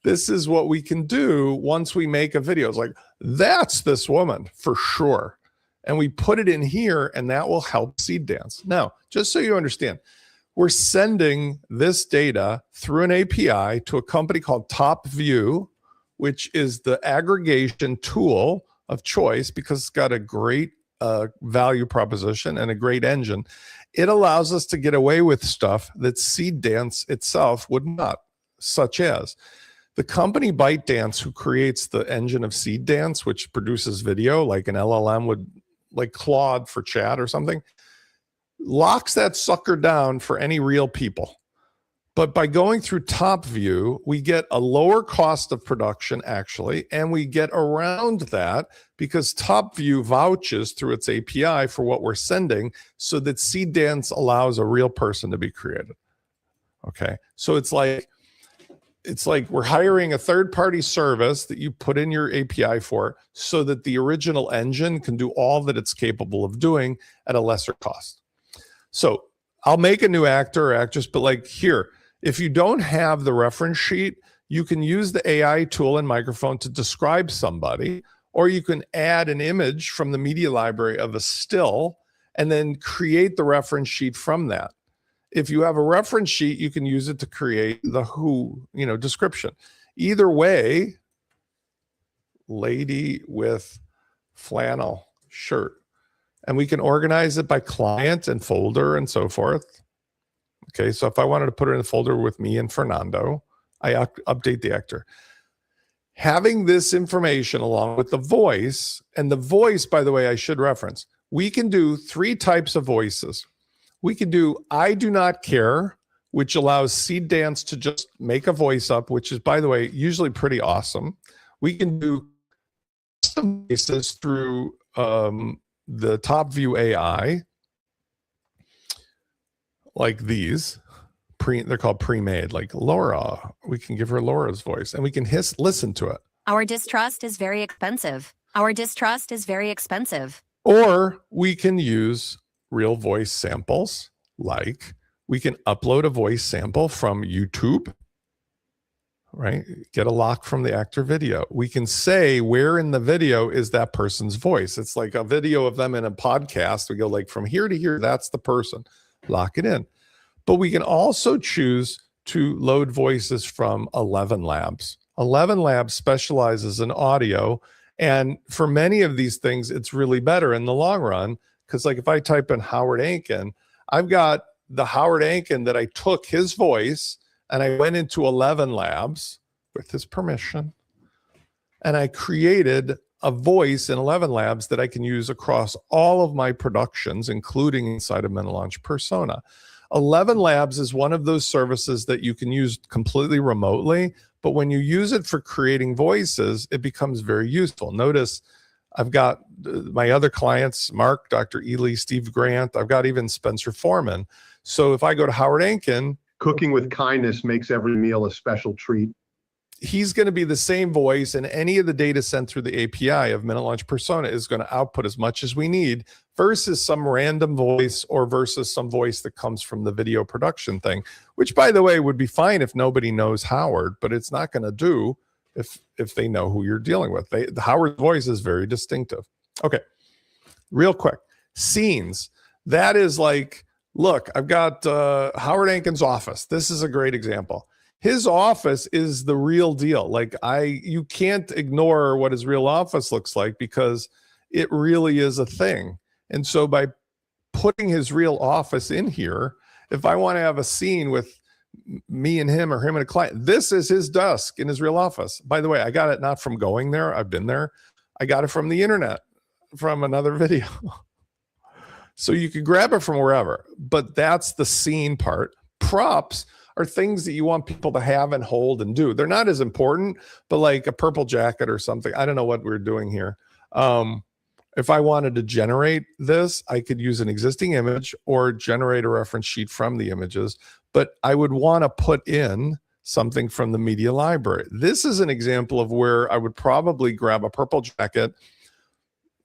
This is what we can do once we make a video. It's like, that's this woman for sure. And we put it in here, and that will help Seed Dance. Now, just so you understand, we're sending this data through an API to a company called TopView, which is the aggregation tool of choice because it's got a great value proposition and a great engine. It allows us to get away with stuff that Seed Dance itself would not, such as the company ByteDance, who creates the engine of Seed Dance, which produces video like an LLM would, like Claude for chat or something, locks that sucker down for any real people. But by going through TopView, we get a lower cost of production, actually, and we get around that because TopView vouches through its API for what we're sending so that Seed Dance allows a real person to be created. Okay, so it's like we're hiring a third-party service that you put in your API for so that the original engine can do all that it's capable of doing at a lesser cost. So I'll make a new actor or actress, but like here, if you don't have the reference sheet, you can use the AI tool and microphone to describe somebody, or you can add an image from the media library of a still and then create the reference sheet from that. If you have a reference sheet, you can use it to create the who, description. Either way, lady with flannel shirt. And we can organize it by client and folder and so forth. Okay, so if I wanted to put it in a folder with me and Fernando, I update the actor. Having this information along with the voice, and the voice, by the way, I should reference, we can do 3 types of voices. We can do I do not care, which allows Seed Dance to just make a voice up, which is, by the way, usually pretty awesome. We can do custom voices through the TopView AI, like these. They're called pre-made, like Laura. We can give her Laura's voice, and we can listen to it. Our distrust is very expensive. Our distrust is very expensive. Or we can use real voice samples, like we can upload a voice sample from YouTube, right? Get a lock from the actor video. We can say where in the video is that person's voice. It's like a video of them in a podcast. We go like from here to here, that's the person. Lock it in. But we can also choose to load voices from 11 Labs. 11 Labs specializes in audio. And for many of these things, it's really better in the long run. Because like if I type in Howard Ankin, I've got the Howard Ankin that I took his voice and I went into 11 Labs with his permission. And I created a voice in 11 Labs that I can use across all of my productions, including inside of MinuteLaunch Persona. 11 Labs is one of those services that you can use completely remotely, but when you use it for creating voices, it becomes very useful. Notice I've got my other clients, Mark, Dr. Ely, Steve Grant. I've got even Spencer Foreman. So if I go to Howard Ankin, Cooking with kindness makes every meal a special treat. he's going to be the same voice, and any of the data sent through the API of MinuteLaunch Persona is going to output as much as we need versus some random voice or versus some voice that comes from the video production thing, which, by the way, would be fine if nobody knows Howard, but it's not going to do if they know who you're dealing with. The Howard's voice is very distinctive. Okay, real quick. Scenes. That is like, look, I've got Howard Ankin's office. This is a great example. His office is the real deal. Like you can't ignore what his real office looks like because it really is a thing. And so by putting his real office in here, if I want to have a scene with me and him or him and a client, this is his desk in his real office. By the way, I got it not from going there. I've been there. I got it from the internet, from another video. So you can grab it from wherever, but that's the scene part. Props are things that you want people to have and hold and do. They're not as important, but like a purple jacket or something. I don't know what we're doing here. If I wanted to generate this, I could use an existing image or generate a reference sheet from the images, but I would want to put in something from the media library. This is an example of where I would probably grab a purple jacket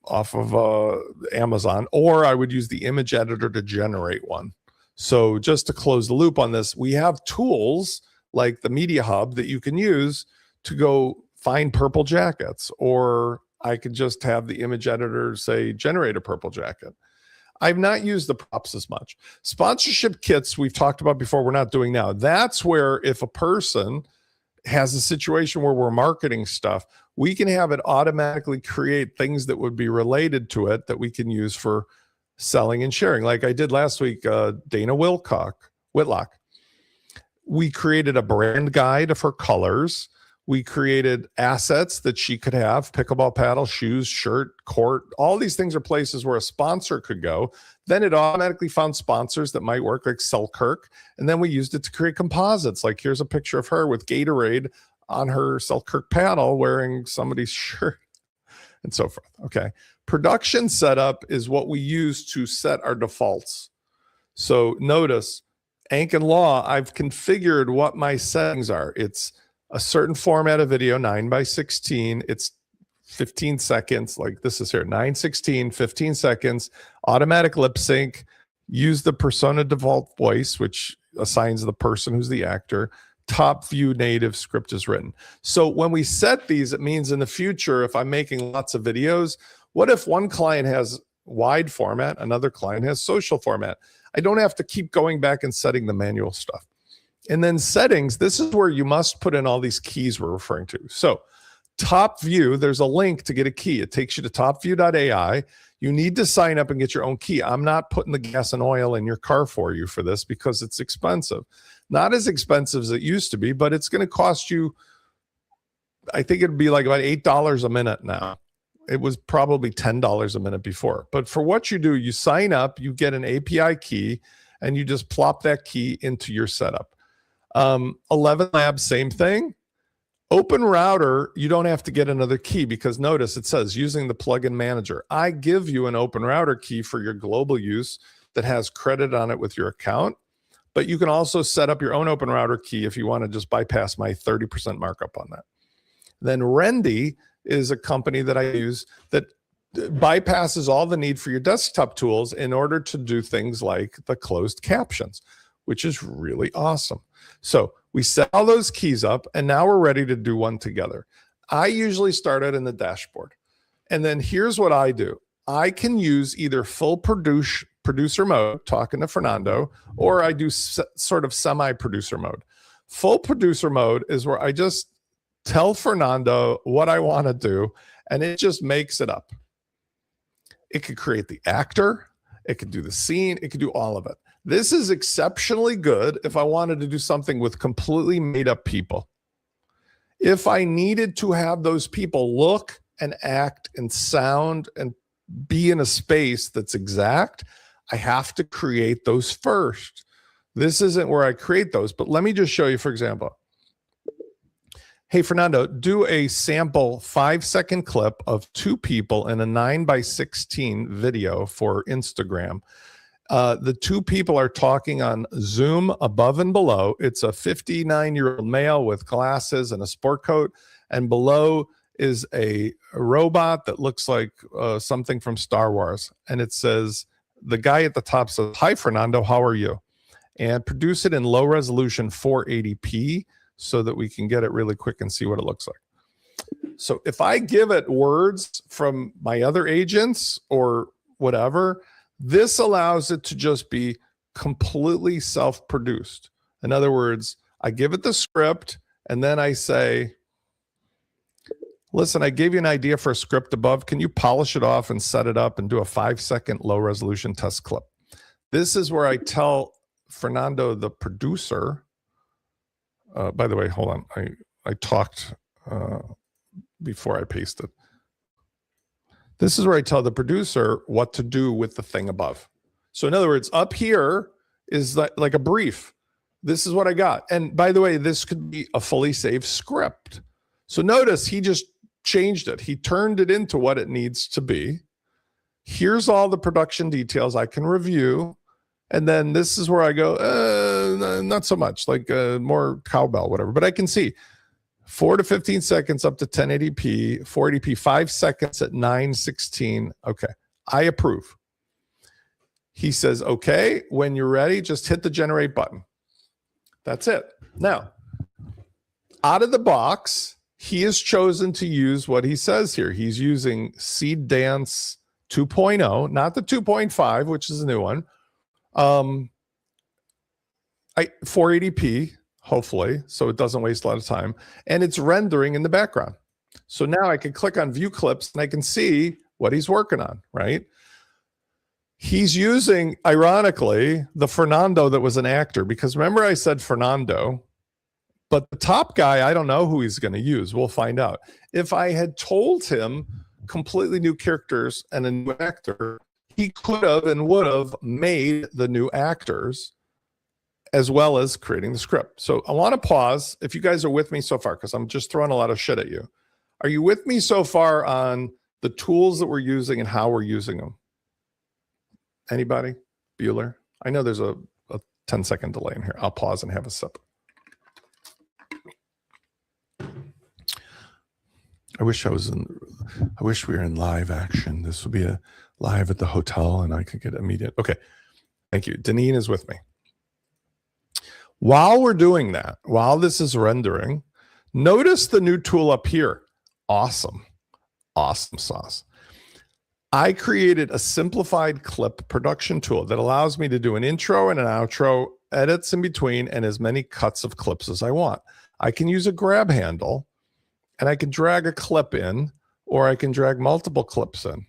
off of Amazon, or I would use the image editor to generate one. So just to close the loop on this, we have tools like the Media Hub that you can use to go find purple jackets, or I could just have the image editor say, generate a purple jacket. I've not used the props as much. Sponsorship kits we've talked about before, we're not doing now. That's where if a person has a situation where we're marketing stuff, we can have it automatically create things that would be related to it that we can use for selling and sharing. Like I did last week, Dana Whitlock. We created a brand guide for colors. We created assets that she could have, pickleball paddle, shoes, shirt, court. All these things are places where a sponsor could go. Then it automatically found sponsors that might work, like Selkirk. And then we used it to create composites. Like here's a picture of her with Gatorade on her Selkirk paddle wearing somebody's shirt and so forth. Okay. Production setup is what we use to set our defaults. So notice Ankin Law, I've configured what my settings are. It's a certain format of video, 9:16. It's 15 seconds. Like this is here, 9:16, 15 seconds, automatic lip sync, use the persona default voice, which assigns the person who's the actor. Top view native script is written. So when we set these, it means in the future, if I'm making lots of videos, what if one client has wide format, another client has social format? I don't have to keep going back and setting the manual stuff. And then settings, this is where you must put in all these keys we're referring to. So top view, there's a link to get a key. It takes you to topview.ai. You need to sign up and get your own key. I'm not putting the gas and oil in your car for you for this because it's expensive. Not as expensive as it used to be, but it's going to cost you, I think it'd be like about $8 a minute now. It was probably $10 a minute before. But for what you do, you sign up, you get an API key, and you just plop that key into your setup. 11 Labs, same thing. Open Router, you don't have to get another key because notice it says using the plugin manager. I give you an Open Router key for your global use that has credit on it with your account, but you can also set up your own Open Router key if you want to just bypass my 30% markup on that. Then Rendy is a company that I use that bypasses all the need for your desktop tools in order to do things like the closed captions, which is really awesome. So we set all those keys up, and now we're ready to do one together. I usually start it in the dashboard. And then here's what I do. I can use either full producer mode, talking to Fernando, or I do sort of semi-producer mode. Full producer mode is where I just tell Fernando what I want to do, and it just makes it up. It could create the actor, it could do the scene, it could do all of it. This is exceptionally good if I wanted to do something with completely made up people. If I needed to have those people look and act and sound and be in a space that's exact, I have to create those first. This isn't where I create those, but let me just show you, for example. Hey, Fernando, do a sample 5-second clip of 2 people in a 9:16 video for Instagram. The 2 people are talking on Zoom above and below. It's a 59-year-old male with glasses and a sport coat, and below is a robot that looks like something from Star Wars. And it says, the guy at the top says, "Hi, Fernando, how are you?" And produce it in low resolution 480p so that we can get it really quick and see what it looks like. So if I give it words from my other agents or whatever, this allows it to just be completely self-produced. In other words, I give it the script and then I say, listen, I gave you an idea for a script above. Can you polish it off and set it up and do a 5-second low resolution test clip? This is where I tell Fernando, the producer, by the way, hold on. I talked before I pasted. This is where I tell the producer what to do with the thing above. So in other words, up here is like a brief. This is what I got. And by the way, this could be a fully saved script. So notice he just changed it. He turned it into what it needs to be. Here's all the production details I can review. And then this is where I go, not so much, like more cowbell, whatever. But I can see 4 to 15 seconds up to 1080p, 480p, 5 seconds at 9:16. Okay, I approve. He says, okay, when you're ready, just hit the generate button. That's it. Now, out of the box, he has chosen to use what he says here. He's using Seed Dance 2.0, not the 2.5, which is a new one. 480p, hopefully, so it doesn't waste a lot of time. And it's rendering in the background. So now I can click on view clips and I can see what he's working on, right? He's using, ironically, the Fernando that was an actor, because remember I said Fernando, but the top guy, I don't know who he's going to use. We'll find out. If I had told him completely new characters and a new actor, he could have and would have made the new actors as well as creating the script. So I want to pause if you guys are with me so far, because I'm just throwing a lot of shit at you. Are you with me so far on the tools that we're using and how we're using them? Anybody? Bueller? I know there's a 10-second delay in here. I'll pause and have a sip. I wish we were in live action. This would be a live at the hotel and I could get immediate. Okay. Thank you. Deneen is with me. While we're doing that, while this is rendering, notice the new tool up here. Awesome. Awesome sauce. I created a simplified clip production tool that allows me to do an intro and an outro, edits in between, and as many cuts of clips as I want. I can use a grab handle and I can drag a clip in, or I can drag multiple clips in.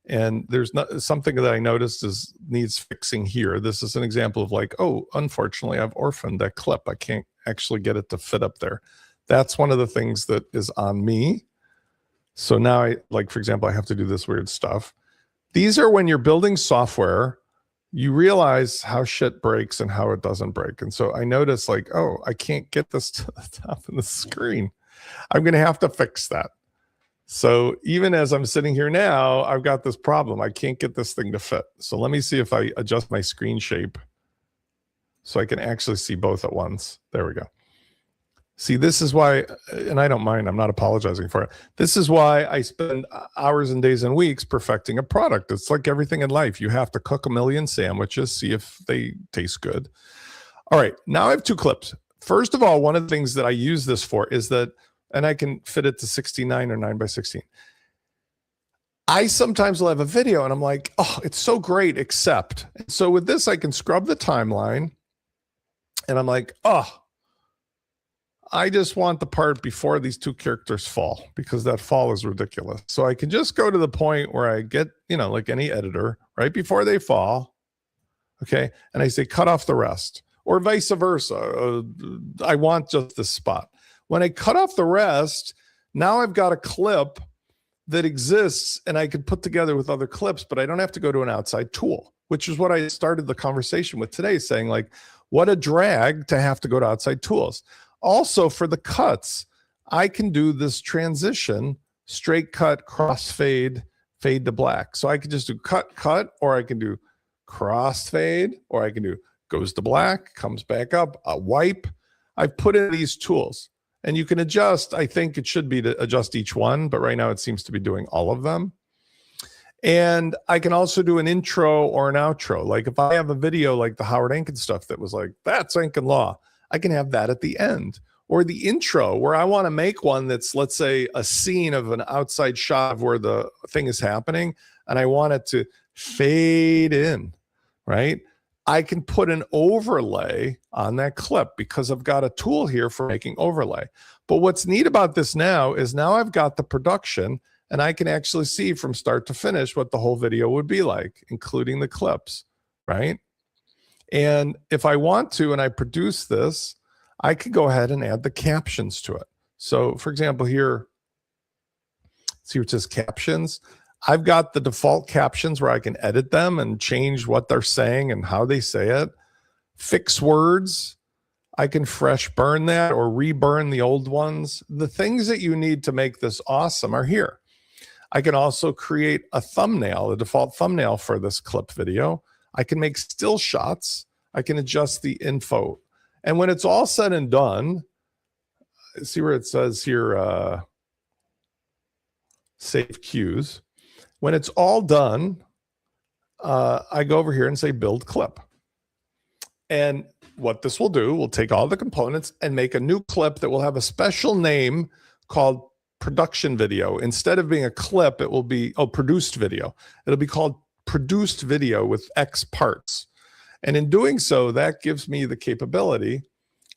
And there's something that I noticed needs fixing here. This is an example of like, oh, unfortunately, I've orphaned that clip. I can't actually get it to fit up there. That's one of the things that is on me. So now for example, I have to do this weird stuff. These are when you're building software, you realize how shit breaks and how it doesn't break. And so I noticed like, oh, I can't get this to the top of the screen. I'm going to have to fix that. So even as I'm sitting here now, I've got this problem. I can't get this thing to fit. So let me see if I adjust my screen shape so I can actually see both at once. There we go. See, this is why, and I don't mind, I'm not apologizing for it. This is why I spend hours and days and weeks perfecting a product. It's like everything in life. You have to cook a million sandwiches, see if they taste good. All right, now I have 2 clips. First of all, one of the things that I use this for is that, and I can fit it to 69 or 9:16. I sometimes will have a video and I'm like, oh, it's so great, except. And so with this, I can scrub the timeline and I'm like, oh, I just want the part before these 2 characters fall, because that fall is ridiculous. So I can just go to the point where I get, like any editor, right before they fall. Okay. And I say, cut off the rest, or vice versa. I want just this spot. When I cut off the rest, now I've got a clip that exists and I can put together with other clips, but I don't have to go to an outside tool. which is what I started the conversation with today, saying like, what a drag to have to go to outside tools. Also for the cuts, I can do this transition, straight cut, crossfade, fade to black. So I can just do cut, cut, or I can do crossfade, or I can do goes to black, comes back up, a wipe. I've put in these tools and you can adjust. I think it should be to adjust each one, but right now it seems to be doing all of them. And I can also do an intro or an outro. Like if I have a video like the Howard Ankin stuff that was like, that's Ankin Law, I can have that at the end. Or the intro where I want to make one that's, let's say, a scene of an outside shot of where the thing is happening, and I want it to fade in, right? I can put an overlay on that clip because I've got a tool here for making overlay. But what's neat about this now is now I've got the production, and I can actually see from start to finish what the whole video would be like, including the clips, right? And if I want to, and I produce this, I could go ahead and add the captions to it. So for example, here, see where it says captions. I've got the default captions where I can edit them and change what they're saying and how they say it. Fix words. I can fresh burn that or reburn the old ones. The things that you need to make this awesome are here. I can also create a thumbnail, a default thumbnail for this clip video. I can make still shots. I can adjust the info. And when it's all said and done, see where it says here, save cues. When it's all done, I go over here and say build clip. And what this will do, we'll take all the components and make a new clip that will have a special name called production video. Instead of being a clip, it will be, produced video. It'll be called produced video with X parts. And in doing so, that gives me the capability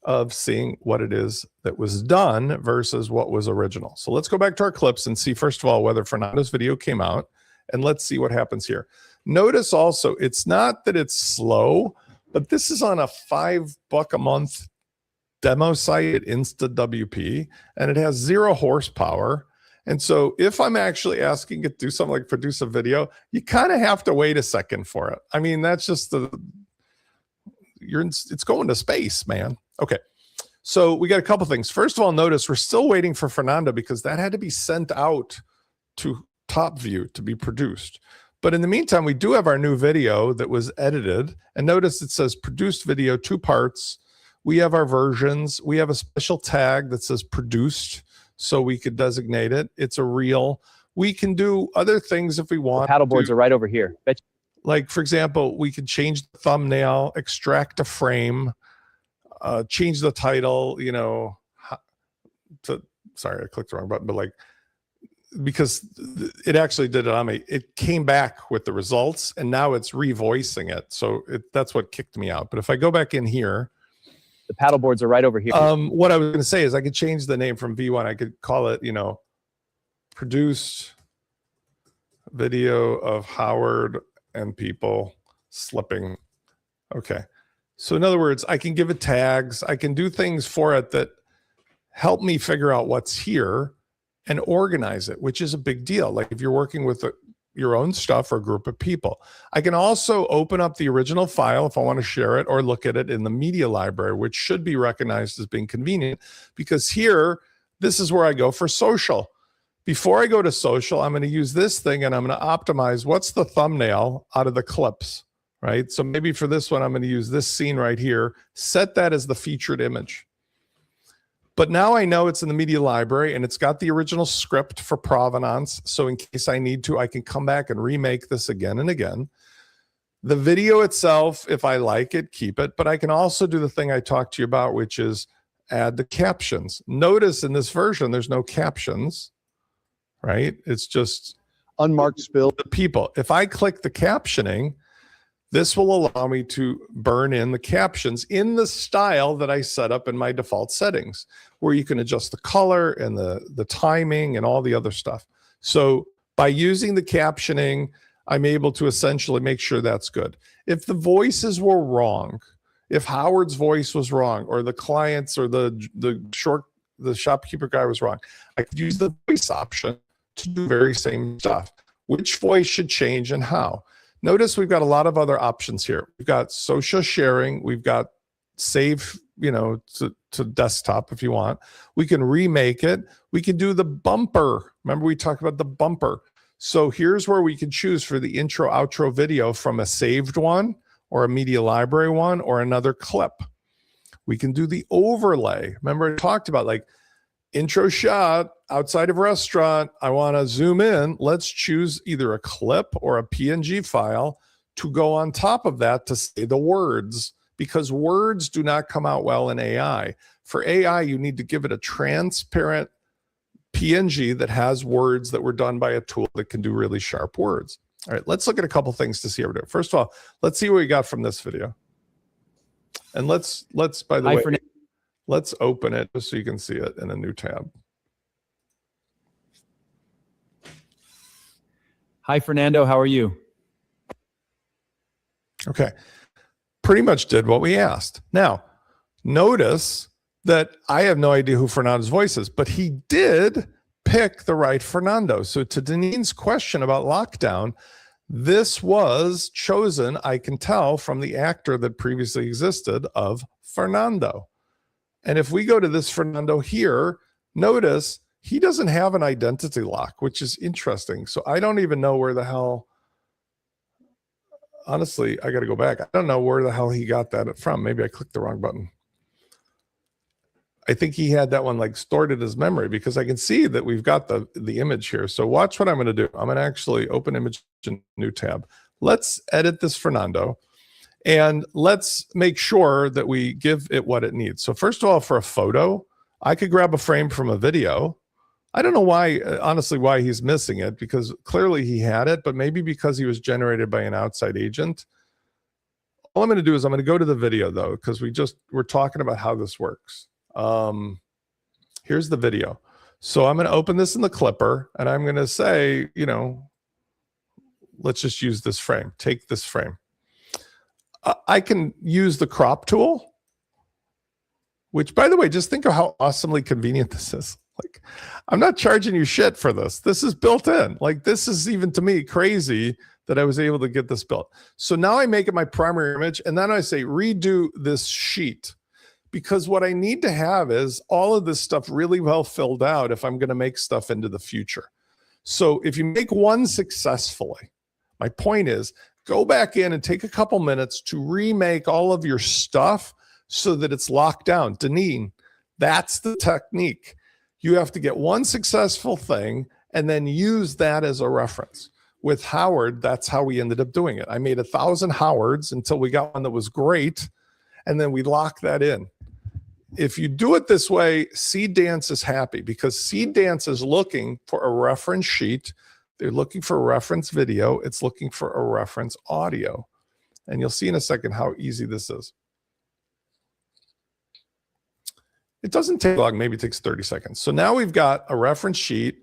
of seeing what it is that was done versus what was original. So let's go back to our clips and see, first of all, whether Fernando's video came out. And let's see what happens here. Notice also, it's not that it's slow, but this is on a $5 a month demo site at InstaWP, and it has 0 horsepower. And so if I'm actually asking it to do something like produce a video, you kind of have to wait a second for it. I mean, that's just it's going to space, man. Okay. So we got a couple things. First of all, notice we're still waiting for Fernando because that had to be sent out to Top View to be produced. But in the meantime, we do have our new video that was edited. And notice it says produced video, 2 parts. We have our versions. We have a special tag that says produced, so we could designate it. It's a reel. We can do other things if we want. The paddle boards are right over here. Like, for example, we could change the thumbnail, extract a frame, change the title, you know, sorry, I clicked the wrong button, but like, because it actually did it on me. It came back with the results and now it's revoicing it. So that's what kicked me out. But if I go back in here, the paddle boards are right over here. What I was going to say is I could change the name from V1. I could call it, you know, produced video of Howard and people slipping. Okay. So in other words, I can give it tags. I can do things for it that help me figure out what's here and organize it, which is a big deal. Like if you're working with your own stuff or a group of people. I can also open up the original file if I want to share it or look at it in the media library, which should be recognized as being convenient because here, this is where I go for social. Before I go to social, I'm going to use this thing and I'm going to optimize what's the thumbnail out of the clips, right? So maybe for this one, I'm going to use this scene right here, set that as the featured image. But now I know it's in the media library and it's got the original script for provenance. So in case I need to, I can come back and remake this again and again. The video itself, if I like it, keep it. But I can also do the thing I talked to you about, which is add the captions. Notice in this version, there's no captions, right? It's just unmarked spill. The people. If I click the captioning, this will allow me to burn in the captions in the style that I set up in my default settings, where you can adjust the color and the timing and all the other stuff. So by using the captioning, I'm able to essentially make sure that's good. If the voices were wrong, if Howard's voice was wrong, or the clients or the shopkeeper guy was wrong, I could use the voice option to do the very same stuff. Which voice should change and how? Notice we've got a lot of other options here. We've got social sharing. We've got save, to desktop if you want. We can remake it. We can do the bumper. Remember we talked about the bumper. So here's where we can choose for the intro outro video from a saved one or a media library one or another clip. We can do the overlay. Remember I talked about like intro shot outside of restaurant. I want to zoom in. Let's choose either a clip or a PNG file to go on top of that to say the words, because words do not come out well in AI. For AI, you need to give it a transparent PNG that has words that were done by a tool that can do really sharp words. All right, let's look at a couple things to see how we do it. First of all, let's see what we got from this video. And let's by the way, let's open it just so you can see it in a new tab. Hi, Fernando. How are you? Okay. Pretty much did what we asked. Now, notice that I have no idea who Fernando's voice is, but he did pick the right Fernando. So to Deneen's question about lockdown, this was chosen, I can tell, from the actor that previously existed of Fernando. And if we go to this Fernando here, notice he doesn't have an identity lock, which is interesting. So I don't even know where the hell, honestly, I got to go back. I don't know where the hell he got that from. Maybe I clicked the wrong button. I think he had that one like stored in his memory, because I can see that we've got the image here. So watch what I'm going to do. I'm going to actually open image in new tab. Let's edit this Fernando and let's make sure that we give it what it needs. So first of all, for a photo, I could grab a frame from a video. I don't know why, honestly, why he's missing it, because clearly he had it, but maybe because he was generated by an outside agent. All I'm going to do is I'm going to go to the video though, because we're talking about how this works. Here's the video. So I'm going to open this in the clipper and I'm going to say, let's just use this frame. Take this frame. I can use the crop tool, which, by the way, just think of how awesomely convenient this is. Like, I'm not charging you shit for this. This is built in. Like, this is even to me crazy that I was able to get this built. So now I make it my primary image and then I say redo this sheet, because what I need to have is all of this stuff really well filled out if I'm going to make stuff into the future. So if you make one successfully, my point is go back in and take a couple minutes to remake all of your stuff so that it's locked down. Deneen, that's the technique. You have to get one successful thing and then use that as a reference. With Howard, that's how we ended up doing it. I made 1,000 Howards until we got one that was great, and then we locked that in. If you do it this way, Seed Dance is happy, because Seed Dance is looking for a reference sheet. They're looking for a reference video. It's looking for a reference audio. And you'll see in a second how easy this is. It doesn't take long, maybe it takes 30 seconds. So now we've got a reference sheet.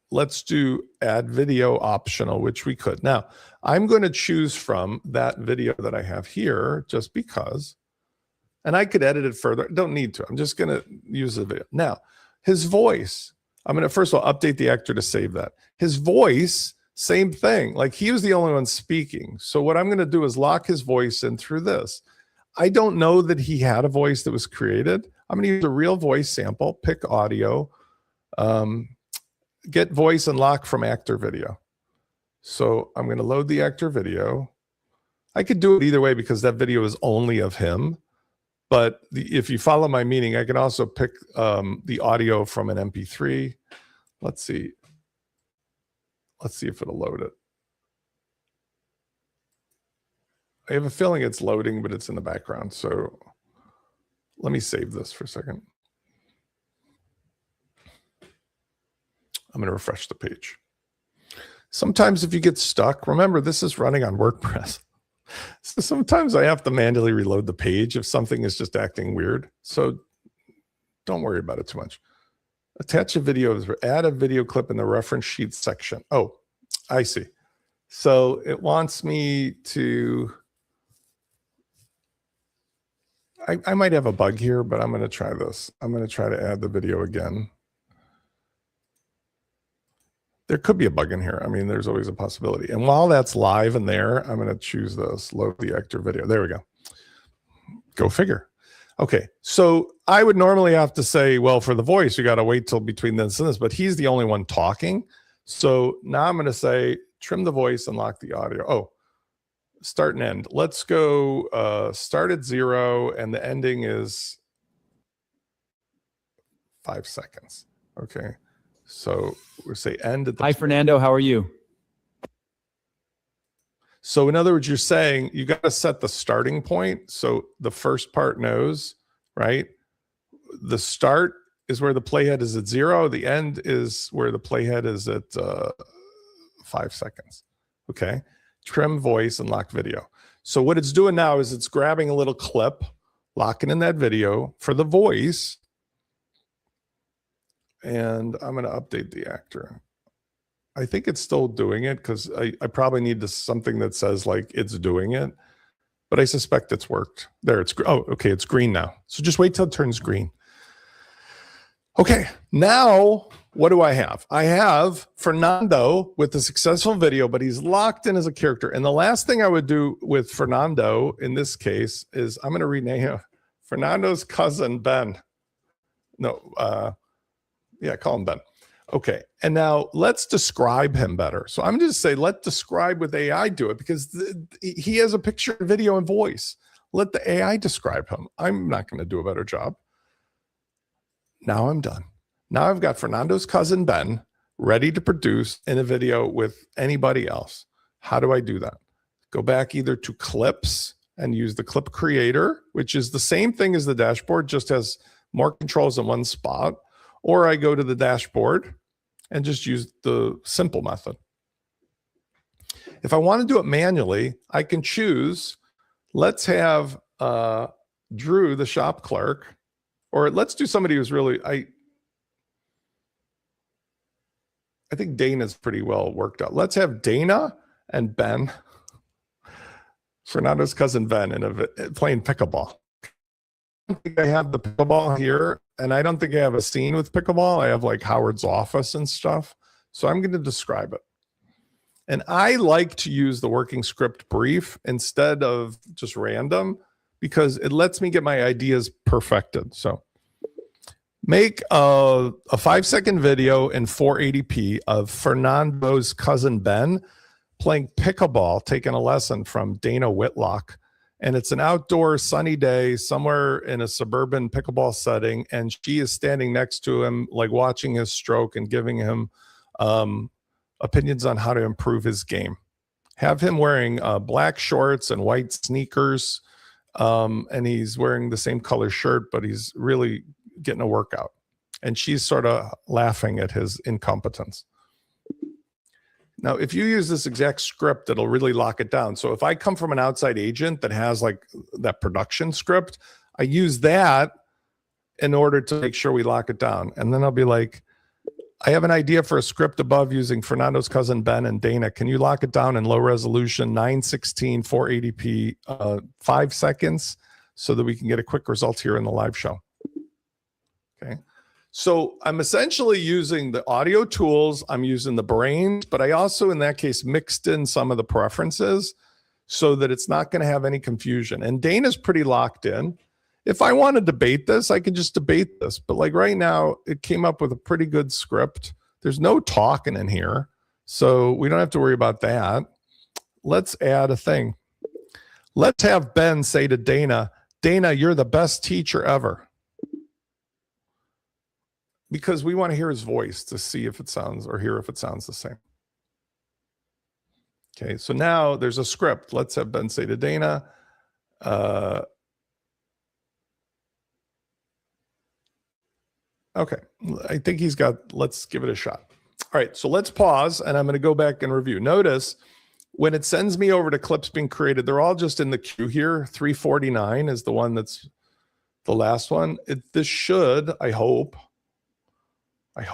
Let's do add video optional, which we could. Now, I'm going to choose from that video that I have here just because, and I could edit it further. Don't need to. I'm just going to use the video. Now, his voice, I'm going to first of all update the actor to save that. His voice, same thing. Like, he was the only one speaking. So what I'm going to do is lock his voice in through this. I don't know that he had a voice that was created. I'm going to use a real voice sample, pick audio, get voice and lock from actor video. So I'm going to load the actor video. I could do it either way because that video is only of him. But if you follow my meaning, I can also pick the audio from an MP3. Let's see. Let's see if it'll load it. I have a feeling it's loading, but it's in the background. So let me save this for a second. I'm going to refresh the page. Sometimes if you get stuck, remember this is running on WordPress. So sometimes I have to manually reload the page if something is just acting weird. So don't worry about it too much. Attach a video, add a video clip in the reference sheet section. Oh, I see. So it wants me to, I might have a bug here, but I'm going to try this. I'm going to try to add the video again. there could be a bug in here. I mean, there's always a possibility. And while that's live in there, I'm going to choose this, load the actor video. There we go. Go figure. Okay, so I would normally have to say, well, for the voice, you got to wait till between this and this, but he's the only one talking. So now I'm going to say, trim the voice and lock the audio. Oh, start and end. Let's go start at 0 and the ending is 5 seconds. Okay, so we say end at the Hi, Fernando. How are you? So in other words, you're saying you got to set the starting point. So the first part knows, right? The start is where the playhead is at 0. The end is where the playhead is at 5 seconds. Okay. Trim voice and lock video. So what it's doing now is it's grabbing a little clip, locking in that video for the voice. And I'm going to update the actor. I think it's still doing it because I probably need something that says like it's doing it, but I suspect it's worked. There, it's, oh, okay, it's green now. So just wait till it turns green. Okay, now what do I have? I have Fernando with a successful video, but he's locked in as a character. And the last thing I would do with Fernando in this case is I'm going to rename him Fernando's cousin, Ben. No, yeah, call him Ben. Okay, and now let's describe him better. So I'm just say let's describe with AI do it because he has a picture, video, and voice. Let the AI describe him. I'm not going to do a better job. Now I'm done. Now I've got Fernando's cousin Ben ready to produce in a video with anybody else. How do I do that? Go back either to clips and use the clip creator, which is the same thing as the dashboard, just has more controls in one spot, or I go to the dashboard and just use the simple method. If I want to do it manually, I can choose, let's have Drew, the shop clerk, or let's do somebody who's really, I think Dana's pretty well worked out. Let's have Dana and Ben, Fernando's cousin Ben, playing pickleball. I don't think I have the pickleball here, and I don't think I have a scene with pickleball. I have like Howard's office and stuff. So I'm going to describe it. And I like to use the working script brief instead of just random because it lets me get my ideas perfected. So make a 5-second video in 480p of Fernando's cousin Ben playing pickleball, taking a lesson from Dana Whitlock. And it's an outdoor sunny day somewhere in a suburban pickleball setting. And she is standing next to him, like watching his stroke and giving him opinions on how to improve his game. Have him wearing black shorts and white sneakers. And he's wearing the same color shirt, but he's really getting a workout. And she's sort of laughing at his incompetence. Now, if you use this exact script, it'll really lock it down. So if I come from an outside agent that has like that production script, I use that in order to make sure we lock it down. And then I'll be like, I have an idea for a script above using Fernando's cousin Ben and Dana. Can you lock it down in low resolution, 916, 480p, 5 seconds so that we can get a quick result here in the live show? Okay. So I'm essentially using the audio tools, I'm using the brains, but I also, in that case, mixed in some of the preferences so that it's not going to have any confusion. And Dana's pretty locked in. If I want to debate this, I could just debate this. But like right now, it came up with a pretty good script. There's no talking in here, so we don't have to worry about that. Let's add a thing. Let's have Ben say to Dana, Dana, you're the best teacher ever. Because we want to hear his voice to see if it sounds or hear if it sounds the same. Okay, so now there's a script. Let's have Ben say to Dana, okay, I think he's got, let's give it a shot. All right, so let's pause and I'm going to go back and review. Notice when it sends me over to clips being created, they're all just in the queue here. 349 is the one that's the last one. This should, I hope I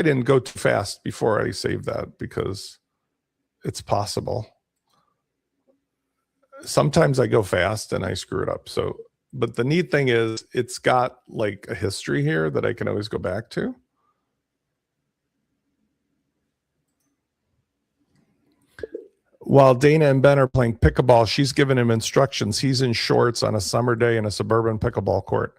didn't go too fast before I saved that because it's possible. Sometimes I go fast and I screw it up. So, but the neat thing is it's got like a history here that I can always go back to. while Dana and Ben are playing pickleball, she's giving him instructions. He's in shorts on a summer day in a suburban pickleball court.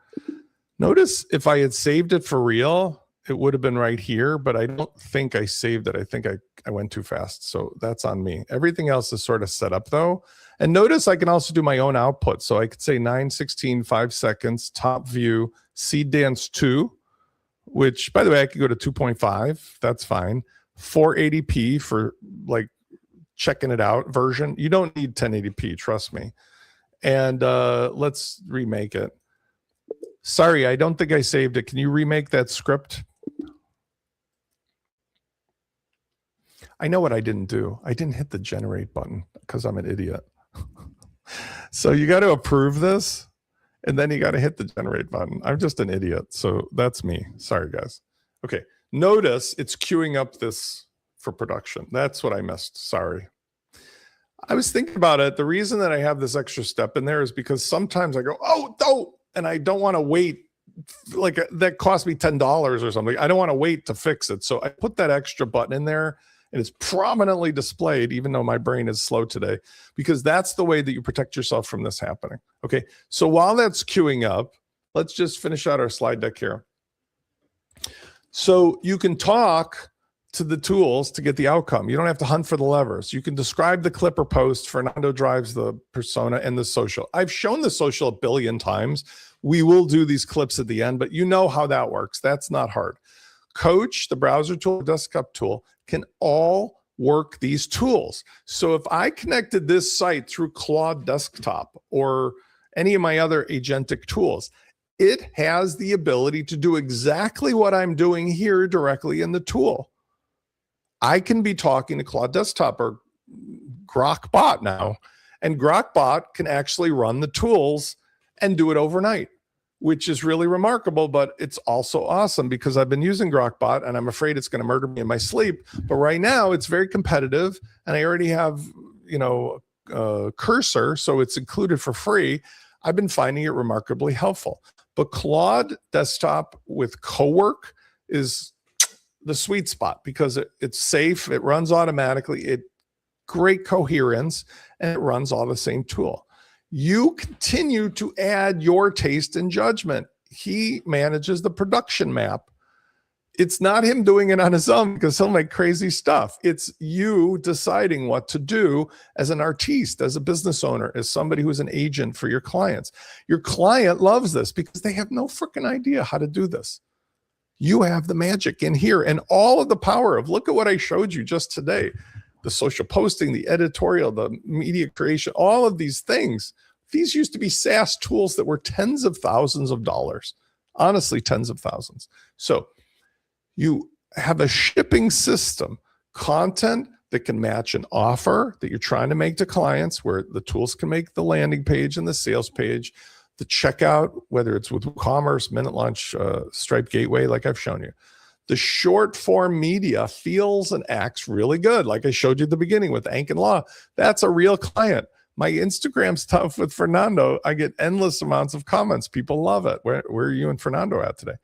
Notice if I had saved it for real, it would have been right here, but I don't think I saved it. I think I went too fast. So that's on me. Everything else is sort of set up though. And notice I can also do my own output. So I could say 9:16, 5 seconds, top view, seed dance 2, which by the way, I could go to 2.5. That's fine. 480p for like checking it out version. You don't need 1080p, trust me. And let's remake it. Sorry, I don't think I saved it. Can you remake that script? I know what I didn't do. I didn't hit the generate button because I'm an idiot. So you got to approve this and then you got to hit the generate button. I'm just an idiot. So that's me. Sorry, guys. Okay. Notice it's queuing up this for production. That's what I missed. Sorry. I was thinking about it. The reason that I have this extra step in there is because sometimes I go, oh, don't, and I don't want to wait. Like that cost me $10 or something. I don't want to wait to fix it. So I put that extra button in there and it's prominently displayed, even though my brain is slow today, because that's the way that you protect yourself from this happening. Okay. So while that's queuing up, let's just finish out our slide deck here. So you can talk to the tools to get the outcome. You don't have to hunt for the levers. You can describe the clip or post. Fernando drives the persona and the social. I've shown the social a billion times. We will do these clips at the end, but you know how that works. That's not hard. Coach, the browser tool, desktop tool can all work these tools. So if I connected this site through Claude Desktop or any of my other agentic tools, it has the ability to do exactly what I'm doing here directly in the tool. I can be talking to Claude Desktop or GrokBot now, and GrokBot can actually run the tools and do it overnight, which is really remarkable, but it's also awesome because I've been using GrokBot and I'm afraid it's going to murder me in my sleep. But right now it's very competitive and I already have, Cursor, so it's included for free. I've been finding it remarkably helpful. But Claude Desktop with Cowork is the sweet spot because it's safe, it runs automatically, great coherence, and it runs all the same tool. You continue to add your taste and judgment. He manages the production map. It's not him doing it on his own because he'll make crazy stuff. It's you deciding what to do as an artiste, as a business owner, as somebody who's an agent for your clients. Your client loves this because they have no freaking idea how to do this. You have the magic in here and all of the power of, look at what I showed you just today. The social posting, the editorial, the media creation, all of these things. These used to be SaaS tools that were tens of thousands of dollars. Honestly, tens of thousands. So you have a shipping system, content that can match an offer that you're trying to make to clients, where the tools can make the landing page and the sales page, the checkout, whether it's with WooCommerce, MinuteLaunch, Stripe Gateway, like I've shown you. The short form media feels and acts really good. Like I showed you at the beginning with Ank and Law. That's a real client. My Instagram stuff with Fernando, I get endless amounts of comments. People love it. Where are you and Fernando at today?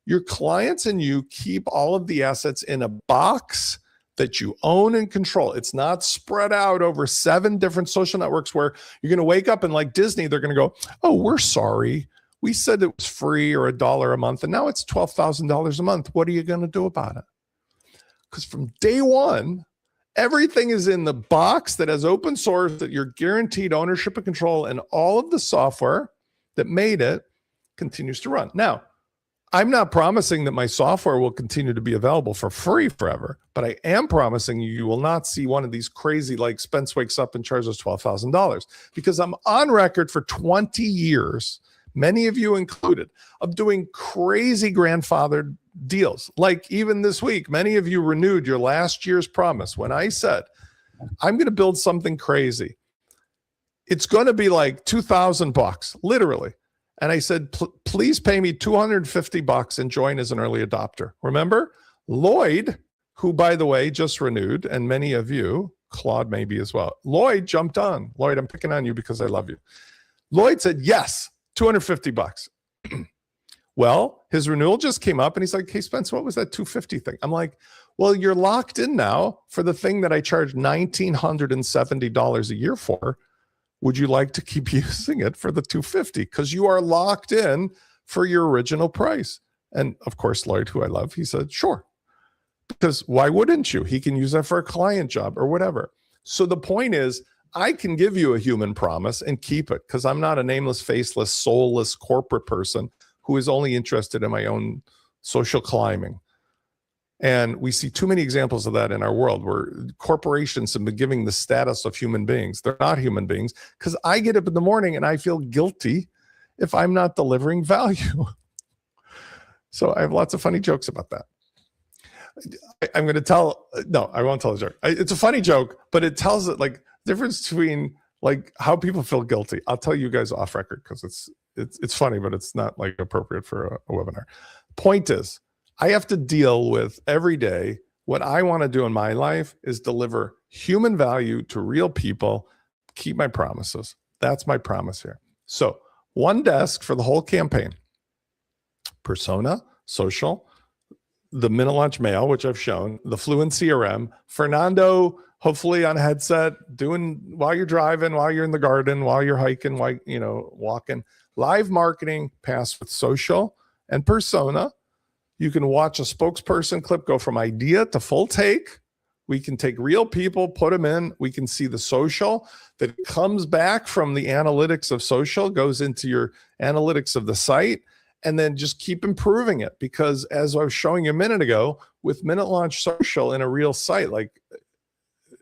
Your clients and you keep all of the assets in a box that you own and control. It's not spread out over 7 different social networks where you're going to wake up and like Disney, they're going to go, oh, we're sorry. We said it was free or $1 a month, and now it's $12,000 a month. What are you going to do about it? Because from day one, everything is in the box that has open source, that you're guaranteed ownership and control, and all of the software that made it continues to run. Now, I'm not promising that my software will continue to be available for free forever, but I am promising you will not see one of these crazy, like Spence wakes up and charges $12,000, because I'm on record for 20 years, many of you included, of doing crazy grandfathered deals. Like even this week, many of you renewed your last year's promise when I said, I'm going to build something crazy. It's going to be like $2,000, literally. And I said, please pay me $250 and join as an early adopter. Remember, Lloyd, who, by the way, just renewed, and many of you, Claude maybe as well. Lloyd jumped on. Lloyd, I'm picking on you because I love you. Lloyd said, yes, $250. Well, his renewal just came up and he's like, hey, Spence, what was that $250 thing? I'm like, Well, you're locked in now for the thing that I charge $1,970 a year for. Would you like to keep using it for the $250? Because you are locked in for your original price. And of course, Lloyd, who I love, he said, sure. Because why wouldn't you? He can use that for a client job or whatever. So the point is, I can give you a human promise and keep it because I'm not a nameless, faceless, soulless corporate person who is only interested in my own social climbing. And we see too many examples of that in our world where corporations have been giving the status of human beings. They're not human beings because I get up in the morning and I feel guilty if I'm not delivering value. So I have lots of funny jokes about that. I'm going to tell, no, I won't tell a joke. It's a funny joke, but it tells it like difference between like how people feel guilty. I'll tell you guys off record because it's funny, but it's not like appropriate for a webinar. Point is, I have to deal with every day. What I want to do in my life is deliver human value to real people, keep my promises. That's my promise here. So one desk for the whole campaign. Persona, social, the MinuteLaunch Mail, which I've shown, the FluentCRM, Fernando, hopefully on a headset, doing while you're driving, while you're in the garden, while you're hiking, while walking. Live marketing, pass with social and persona. You can watch a spokesperson clip go from idea to full take. We can take real people, put them in. We can see the social that comes back from the analytics of social, goes into your analytics of the site, and then just keep improving it. Because as I was showing you a minute ago, with MinuteLaunch Social in a real site, like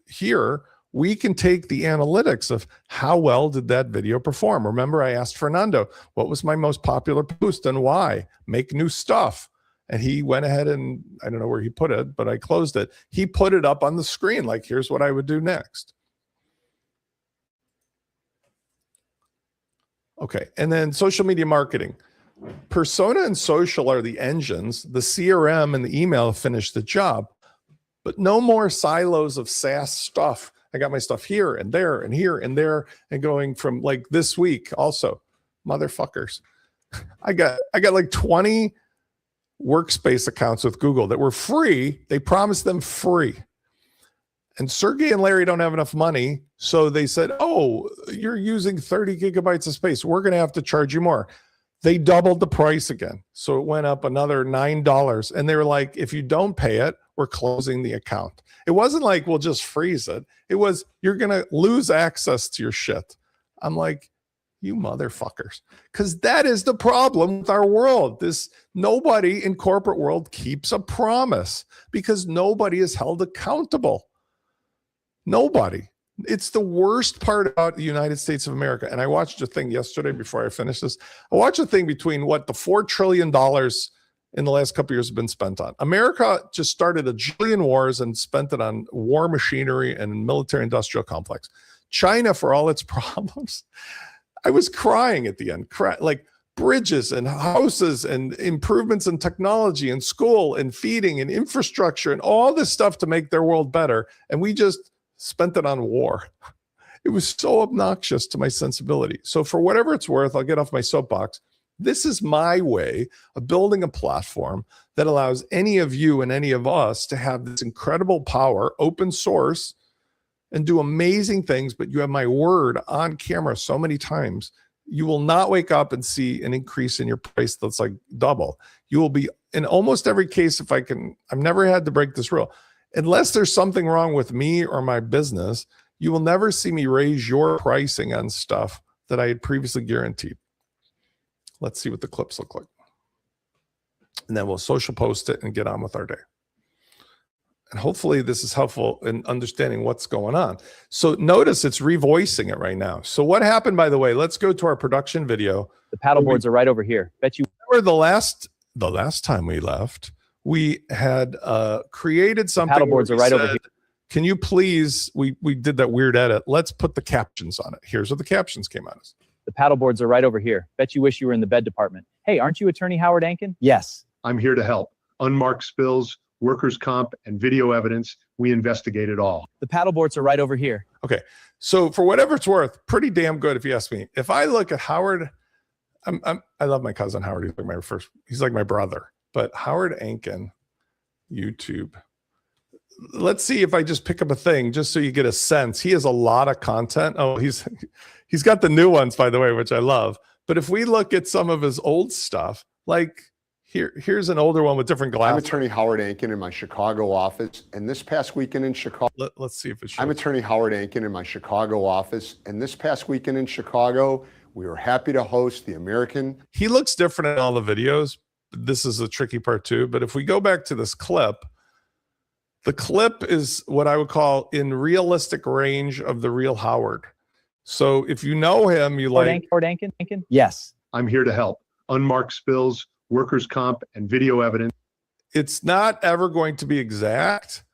here, we can take the analytics of how well did that video perform. Remember, I asked Fernando, what was my most popular post and why? Make new stuff. And he went ahead and, I don't know where he put it, but I closed it. He put it up on the screen, like, here's what I would do next. Okay, and then social media marketing. Persona and social are the engines. The CRM and the email finish the job, but no more silos of SaaS stuff. I got my stuff here and there and here and there, and going from like this week also, motherfuckers. I got like 20 workspace accounts with Google that were free. They promised them free. And Sergey and Larry don't have enough money. So they said, oh, you're using 30 gigabytes of space. We're going to have to charge you more. They doubled the price again. So it went up another $9. And they were like, if you don't pay it, we're closing the account. It wasn't like, we'll just freeze it. It was, you're going to lose access to your shit. I'm like, you motherfuckers. Because that is the problem with our world. Nobody in corporate world keeps a promise because nobody is held accountable. Nobody. It's the worst part about the United States of America. And I watched a thing yesterday before I finished this. I watched a thing between what the $4 trillion in the last couple of years have been spent on. America just started a jillion wars and spent it on war machinery and military industrial complex. China, for all its problems, I was crying at the end, like bridges and houses and improvements in technology and school and feeding and infrastructure and all this stuff to make their world better. And we just spent it on war. It was so obnoxious to my sensibility. So for whatever it's worth, I'll get off my soapbox. This is my way of building a platform that allows any of you and any of us to have this incredible power, open source, and do amazing things, but you have my word on camera so many times, you will not wake up and see an increase in your price that's like double. You will be, in almost every case, I've never had to break this rule. Unless there's something wrong with me or my business, you will never see me raise your pricing on stuff that I had previously guaranteed. Let's see what the clips look like. And then we'll social post it and get on with our day. And hopefully this is helpful in understanding what's going on. So notice it's revoicing it right now. So what happened, by the way, let's go to our production video. The paddle boards are right over here. Bet you remember the last time we left, we had created something. The paddle boards are right over here. Can you please, we did that weird edit. Let's put the captions on it. Here's what the captions came out as. The paddle boards are right over here. Bet you wish you were in the bed department. Hey, aren't you attorney Howard Ankin? Yes, I'm here to help. Unmarked spills, workers' comp, and video evidence, we investigate it all. The paddle boards are right over here. Okay, so for whatever it's worth, pretty damn good if you ask me. If I look at Howard, I love my cousin Howard. He's like my brother. But Howard Ankin, YouTube, let's see if I just pick up a thing just so you get a sense. He has a lot of content. Oh, he's got the new ones, by the way, which I love. But if we look at some of his old stuff, like here's an older one with different glasses. I'm attorney Howard Ankin in my Chicago office, and this past weekend in Chicago. Let's see if it's. I'm attorney Howard Ankin in my Chicago office, and this past weekend in Chicago, we were happy to host the American. He looks different in all the videos. This is the tricky part too. But if we go back to this clip, the clip is what I would call in realistic range of the real Howard. So if you know him, you like Howard Ankin? Yes. I'm here to help. Unmarked spills, workers' comp, and video evidence. It's not ever going to be exact,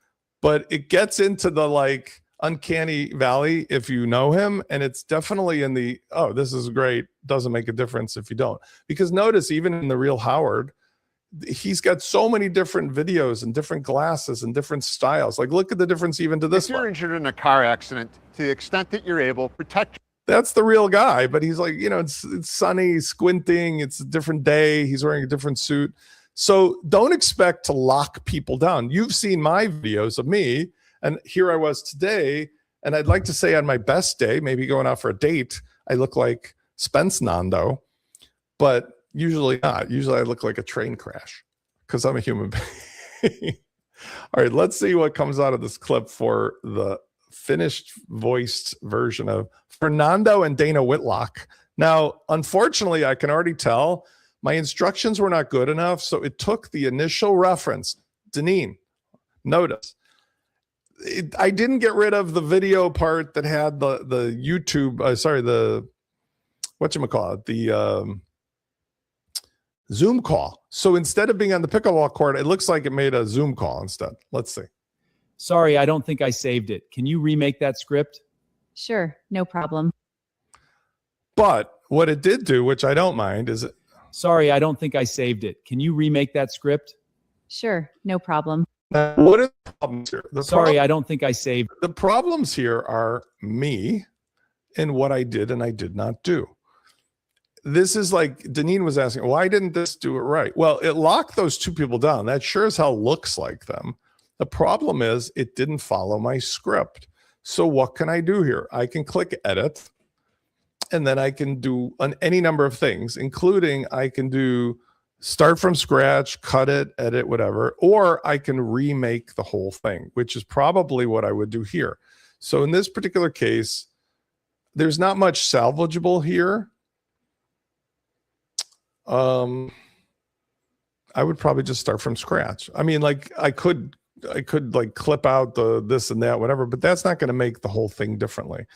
but it gets into the like uncanny valley if you know him. And it's definitely in the, oh, this is great. Doesn't make a difference if you don't. Because notice, even in the real Howard, he's got so many different videos and different glasses and different styles. Like, look at the difference even to this If you're one. injured in a car accident, to the extent that you're able, protect. That's the real guy, but he's like, you know, it's sunny, squinting. It's a different day. He's wearing a different suit. So don't expect to lock people down. You've seen my videos of me, and here I was today. And I'd like to say on my best day, maybe going out for a date, I look like Spence Nando, but usually not. Usually I look like a train crash because I'm a human being. All right, let's see what comes out of this clip for the finished voiced version of Fernando and Dana Whitlock. Now, unfortunately, I can already tell my instructions were not good enough, so it took the initial reference. Deneen, notice. I didn't get rid of the video part that had the YouTube, the whatchamacallit, the Zoom call. So instead of being on the pickleball court, it looks like it made a Zoom call instead. Let's see. Sorry, I don't think I saved it. Can you remake that script? Sure, no problem. But what it did do, which I don't mind, is it. Sorry, I don't think I saved it. Can you remake that script? Sure, no problem. What are the problems here? Sorry, I don't think I saved. The problems here are me and what I did and I did not do. This is like Deneen was asking, why didn't this do it right? Well, it locked those two people down. That sure as hell looks like them. The problem is it didn't follow my script. So what can I do here? I can click edit, and then I can do any number of things, including I can do start from scratch, cut it, edit, whatever, or I can remake the whole thing, which is probably what I would do here. So in this particular case, there's not much salvageable here. I would probably just start from scratch. I mean, like I could like clip out the this and that, whatever, but that's not going to make the whole thing differently.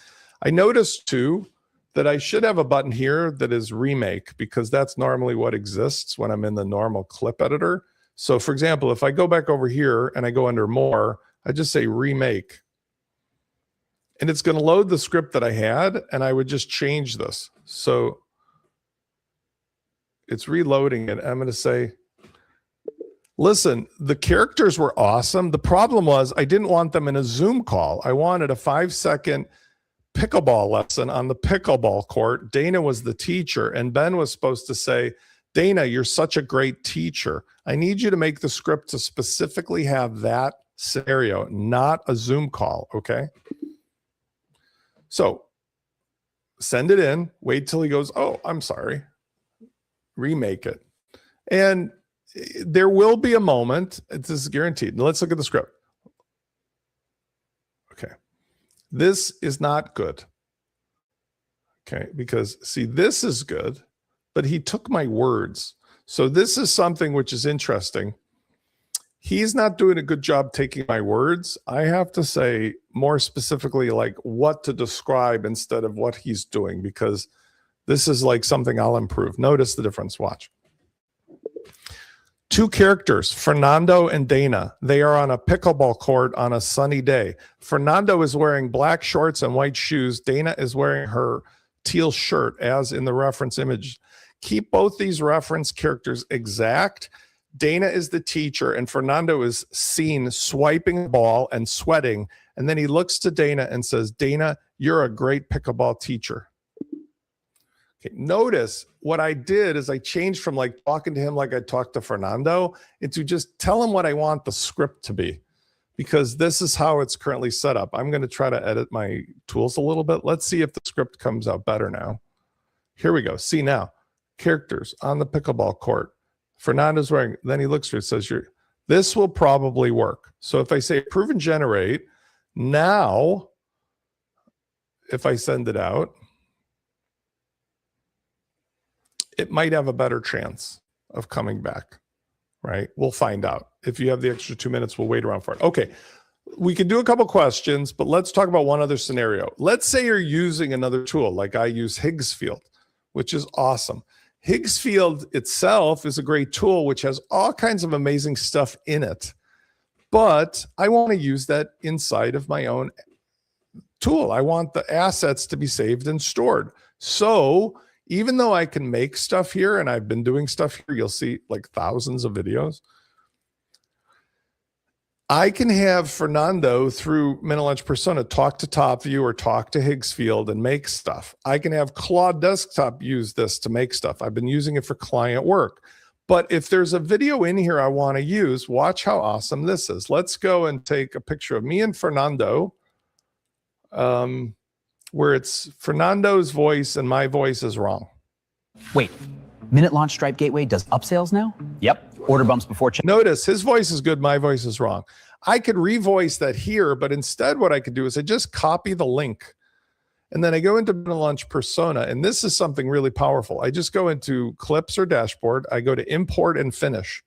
I noticed too that I should have a button here that is remake, because that's normally what exists when I'm in the normal clip editor. So for example, if I go back over here and I go under more, I just say remake, and it's going to load the script that I had, and I would just change this. So it's reloading it. I'm going to say, listen, the characters were awesome. The problem was I didn't want them in a Zoom call. I wanted a 5-second pickleball lesson on the pickleball court. Dana was the teacher, and Ben was supposed to say, Dana, you're such a great teacher. I need you to make the script to specifically have that scenario, not a Zoom call, okay? So send it in, wait till he goes, oh, I'm sorry, remake it. And there will be a moment, this is guaranteed. Now let's look at the script. Okay. This is not good. Okay, because see, this is good, but he took my words. So this is something which is interesting. He's not doing a good job taking my words. I have to say more specifically like what to describe instead of what he's doing, because this is like something I'll improve. Notice the difference, watch. Two characters, Fernando and Dana. They are on a pickleball court on a sunny day. Fernando is wearing black shorts and white shoes. Dana is wearing her teal shirt, as in the reference image. Keep both these reference characters exact. Dana is the teacher, and Fernando is seen swiping the ball and sweating. And then he looks to Dana and says, Dana, you're a great pickleball teacher. Okay, notice what I did is I changed from like talking to him like I talked to Fernando into just tell him what I want the script to be. because this is how it's currently set up. I'm going to try to edit my tools a little bit. Let's see if the script comes out better now. Here we go. See now, characters on the pickleball court. Fernando's wearing, then he looks through it, says, this will probably work. So if I say approve and generate, now, if I send it out, it might have a better chance of coming back, right? We'll find out. If you have the extra 2 minutes, we'll wait around for it. Okay, we can do a couple questions, but let's talk about one other scenario. Let's say you're using another tool, like I use Higgsfield, which is awesome. Higgsfield itself is a great tool, which has all kinds of amazing stuff in it. But I want to use that inside of my own tool. I want the assets to be saved and stored. So even though I can make stuff here, and I've been doing stuff here, you'll see like thousands of videos, I can have Fernando through MinuteLaunch Persona talk to TopView or talk to Higgsfield and make stuff. I can have Claude Desktop use this to make stuff. I've been using it for client work. But if there's a video in here I want to use, watch how awesome this is. Let's go and take a picture of me and Fernando, where it's Fernando's voice and my voice is wrong. Wait, MinuteLaunch Stripe Gateway does upsells now? Yep. Order bumps before check. Notice his voice is good, my voice is wrong. I could revoice that here, but instead what I could do is I just copy the link. And then I go into MinuteLaunch Persona, and this is something really powerful. I just go into Clips or Dashboard. I go to Import and Finish.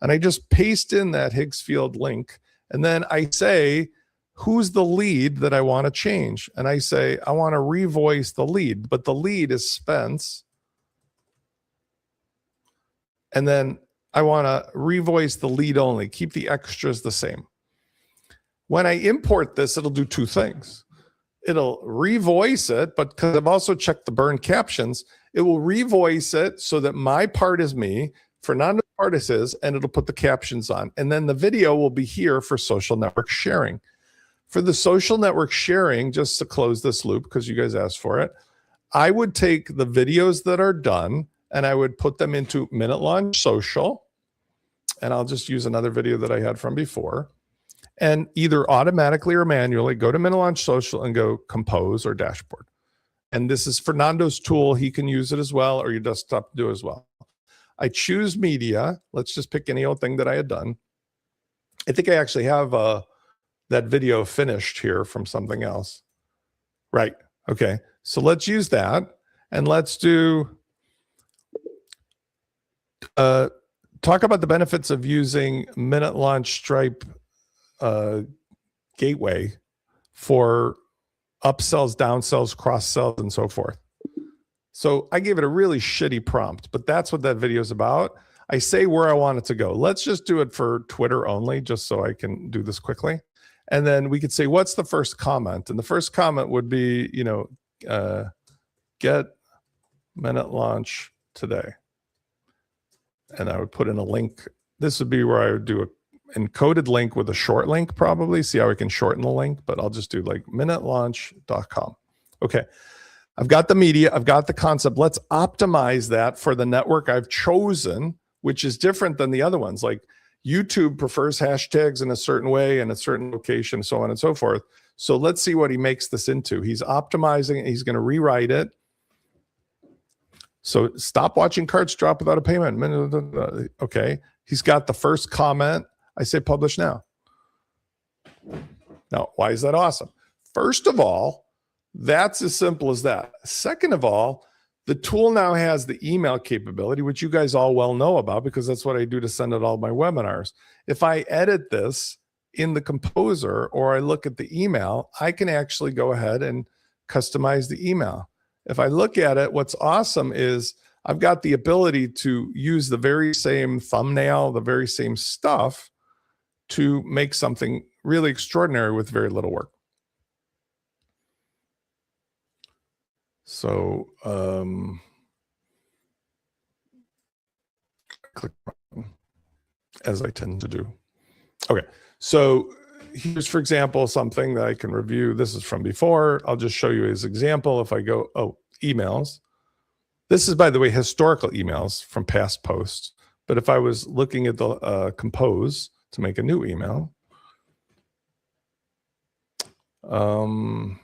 And I just paste in that Higgsfield link. And then I say, who's the lead that I want to change? And I say, I want to revoice the lead, but the lead is Spence. And then I want to revoice the lead only, keep the extras the same. When I import this, it'll do two things. It'll revoice it, but because I've also checked the burn captions, it will revoice it so that my part is me, Fernando's part is his, and it'll put the captions on. And then the video will be here for social network sharing. For the social network sharing, just to close this loop, because you guys asked for it, I would take the videos that are done and I would put them into MinuteLaunch Social. And I'll just use another video that I had from before. And either automatically or manually go to MinuteLaunch Social and go Compose or Dashboard. And this is Fernando's tool. He can use it as well, or your desktop do as well. I choose media. Let's just pick any old thing that I had done. I think I actually have that video finished here from something else. Right. Okay. So let's use that. And let's do talk about the benefits of using MinuteLaunch Stripe Gateway for upsells, downsells, cross sells, and so forth. So I gave it a really shitty prompt, but that's what that video is about. I say where I want it to go. Let's just do it for Twitter only, just so I can do this quickly. And then we could say, what's the first comment? And the first comment would be, you know, get MinuteLaunch today. And I would put in a link. This would be where I would do an encoded link with a short link, probably. See how we can shorten the link, but I'll just do like minutelaunch.com. Okay. I've got the media. I've got the concept. Let's optimize that for the network I've chosen, which is different than the other ones. Like YouTube prefers hashtags in a certain way and a certain location, so on and so forth. So let's see what he makes this into. He's optimizing it. He's going to rewrite it. So stop watching carts drop without a payment. Okay. He's got the first comment. I say publish now. Now, why is that awesome? First of all, that's as simple as that. Second of all, the tool now has the email capability, which you guys all well know about because that's what I do to send out all my webinars. If I edit this in the composer or I look at the email, I can actually go ahead and customize the email. If I look at it, what's awesome is I've got the ability to use the very same thumbnail, the very same stuff to make something really extraordinary with very little work. So click as I tend to do. Okay, so here's, for example, something that I can review. This is from before. I'll just show you as example. If I go, oh, emails. This is, by the way, historical emails from past posts. But if I was looking at the compose to make a new email, I'm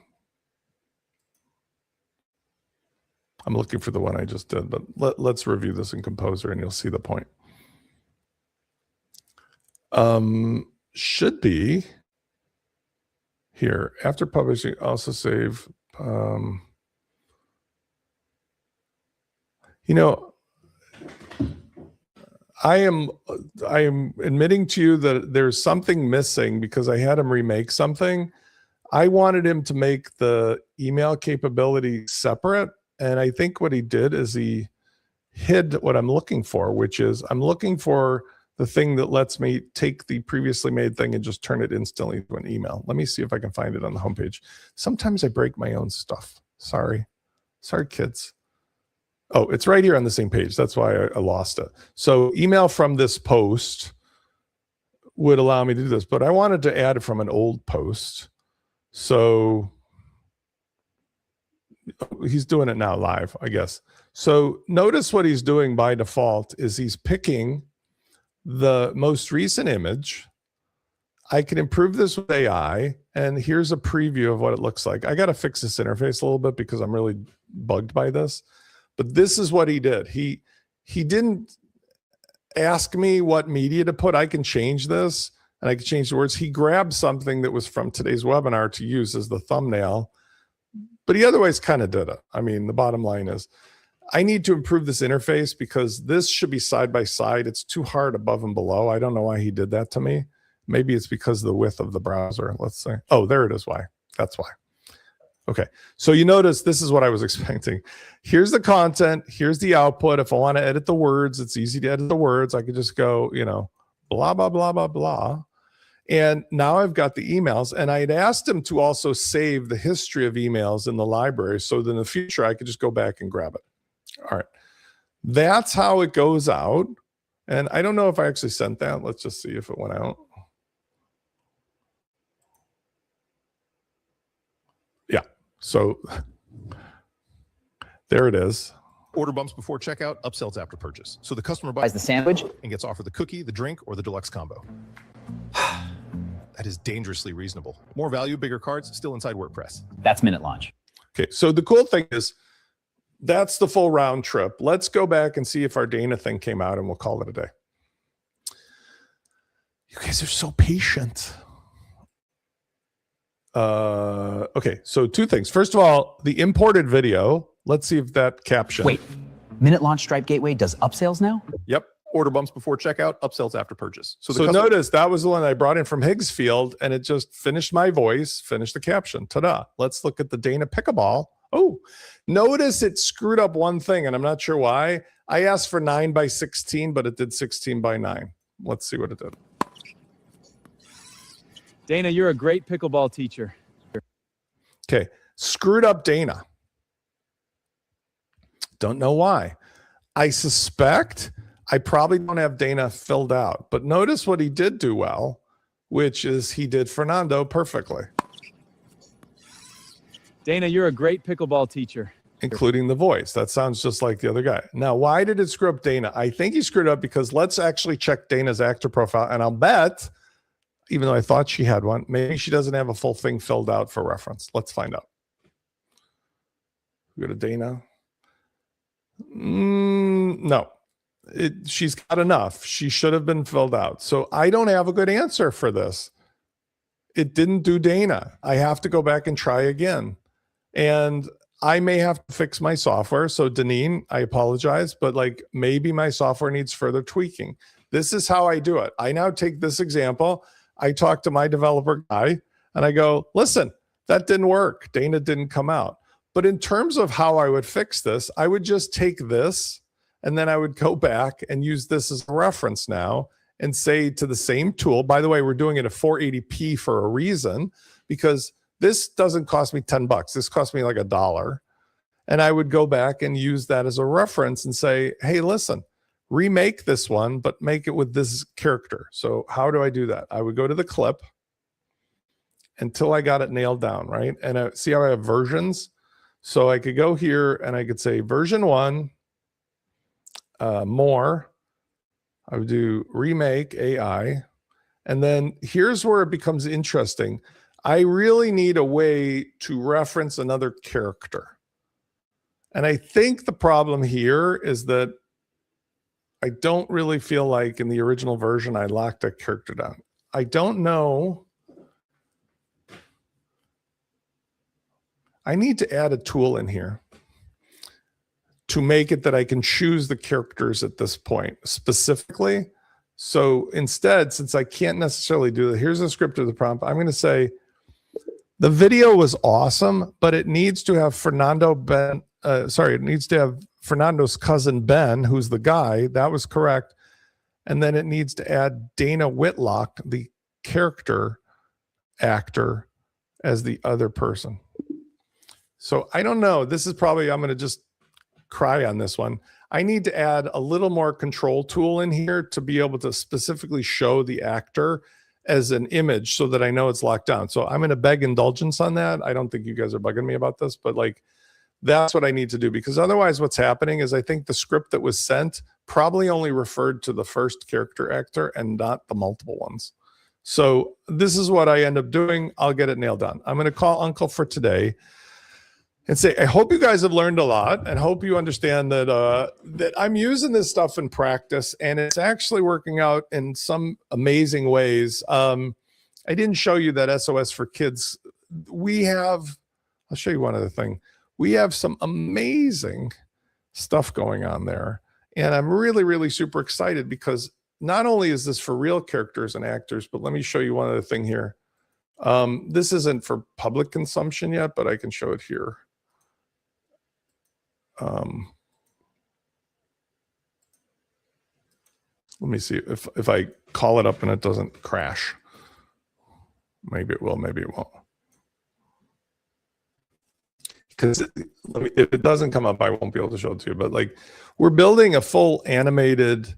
looking for the one I just did, but let's review this in Composer and you'll see the point. Should be here. After publishing, also save. You know, I am admitting to you that there's something missing because I had him remake something. I wanted him to make the email capability separate. And I think what he did is he hid what I'm looking for, which is I'm looking for the thing that lets me take the previously made thing and just turn it instantly to an email. Let me see if I can find it on the homepage. Sometimes I break my own stuff. Sorry, kids. Oh, it's right here on the same page. That's why I lost it. So email from this post would allow me to do this, but I wanted to add it from an old post. So he's doing it now live, I guess. So notice what he's doing by default is he's picking the most recent image. I can improve this with AI, and here's a preview of what it looks like. I got to fix this interface a little bit because I'm really bugged by this. But this is what he did. He didn't ask me what media to put. I can change this, and I can change the words. He grabbed something that was from today's webinar to use as the thumbnail, but he otherwise kind of did it. I mean, the bottom line is I need to improve this interface because this should be side by side. It's too hard above and below. I don't know why he did that to me. Maybe it's because of the width of the browser. Let's say, oh, there it is. Why? That's why. Okay. So you notice this is what I was expecting. Here's the content. Here's the output. If I want to edit the words, it's easy to edit the words. I could just go, you know, blah, blah, blah, blah, blah. And now I've got the emails, and I had asked him to also save the history of emails in the library so that in the future I could just go back and grab it. All right. That's how it goes out. And I don't know if I actually sent that. Let's just see if it went out. Yeah. So there it is. Order bumps before checkout, upsells after purchase. So the customer buys the sandwich and gets offered the cookie, the drink, or the deluxe combo. That is dangerously reasonable. More value, bigger cards, still inside WordPress. That's MinuteLaunch. Okay. So the cool thing is that's the full round trip. Let's go back and see if our Dana thing came out, and we'll call it a day. You guys are so patient. Okay, so two things. First of all, the imported video. Let's see if that caption. Wait, MinuteLaunch Stripe Gateway does upsells now? Yep. Order bumps before checkout, upsells after purchase. So notice that was the one I brought in from Higgsfield, and it just finished my voice, finished the caption. Ta-da. Let's look at the Dana Pickleball. Oh, notice it screwed up one thing, and I'm not sure why. I asked for 9:16, but it did 16:9. Let's see what it did. Dana, you're a great pickleball teacher. Okay, screwed up Dana. Don't know why. I suspect I probably don't have Dana filled out, but notice what he did do well, which is he did Fernando perfectly. Dana, you're a great pickleball teacher. Including the voice. That sounds just like the other guy. Now, why did it screw up Dana? I think he screwed up because let's actually check Dana's actor profile, and I'll bet, even though I thought she had one, maybe she doesn't have a full thing filled out for reference. Let's find out. Go to Dana. No, she's got enough. She should have been filled out. So I don't have a good answer for this. It didn't do Dana. I have to go back and try again. And I may have to fix my software. So Deneen, I apologize, but like maybe my software needs further tweaking. This is how I do it. I now take this example. I talk to my developer guy and I go, listen, that didn't work. Dana didn't come out. But in terms of how I would fix this, I would just take this and then I would go back and use this as a reference now and say to the same tool, by the way, we're doing it at 480p for a reason, because this doesn't cost me $10. This cost me like $1. And I would go back and use that as a reference and say, hey, listen, remake this one, but make it with this character. So how do I do that? I would go to the clip until I got it nailed down, right? And see how I have versions? So I could go here and I could say version 1, more. I would do remake AI. And then here's where it becomes interesting. I really need a way to reference another character. And I think the problem here is that I don't really feel like in the original version I locked a character down. I don't know. I need to add a tool in here to make it that I can choose the characters at this point specifically. So instead, since I can't necessarily do that, here's a script of the prompt. I'm going to say, the video was awesome, but it needs to have it needs to have Fernando's cousin Ben, who's the guy. That was correct. And then it needs to add Dana Whitlock, the character actor, as the other person. So I don't know. This is probably, I'm going to just cry on this one. I need to add a little more control tool in here to be able to specifically show the actor as an image so that I know it's locked down. So I'm going to beg indulgence on that. I don't think you guys are bugging me about this, but like, that's what I need to do, because otherwise what's happening is I think the script that was sent probably only referred to the first character actor and not the multiple ones. So this is what I end up doing. I'll get it nailed down. I'm going to call Uncle for today and say, I hope you guys have learned a lot and hope you understand that that I'm using this stuff in practice and it's actually working out in some amazing ways. I didn't show you that SOS for kids. I'll show you one other thing. We have some amazing stuff going on there. And I'm really, really super excited because not only is this for real characters and actors, but let me show you one other thing here. This isn't for public consumption yet, but I can show it here. Let me see if I call it up and it doesn't crash. Maybe it will, maybe it won't. Because if it doesn't come up, I won't be able to show it to you. But like, we're building a full animated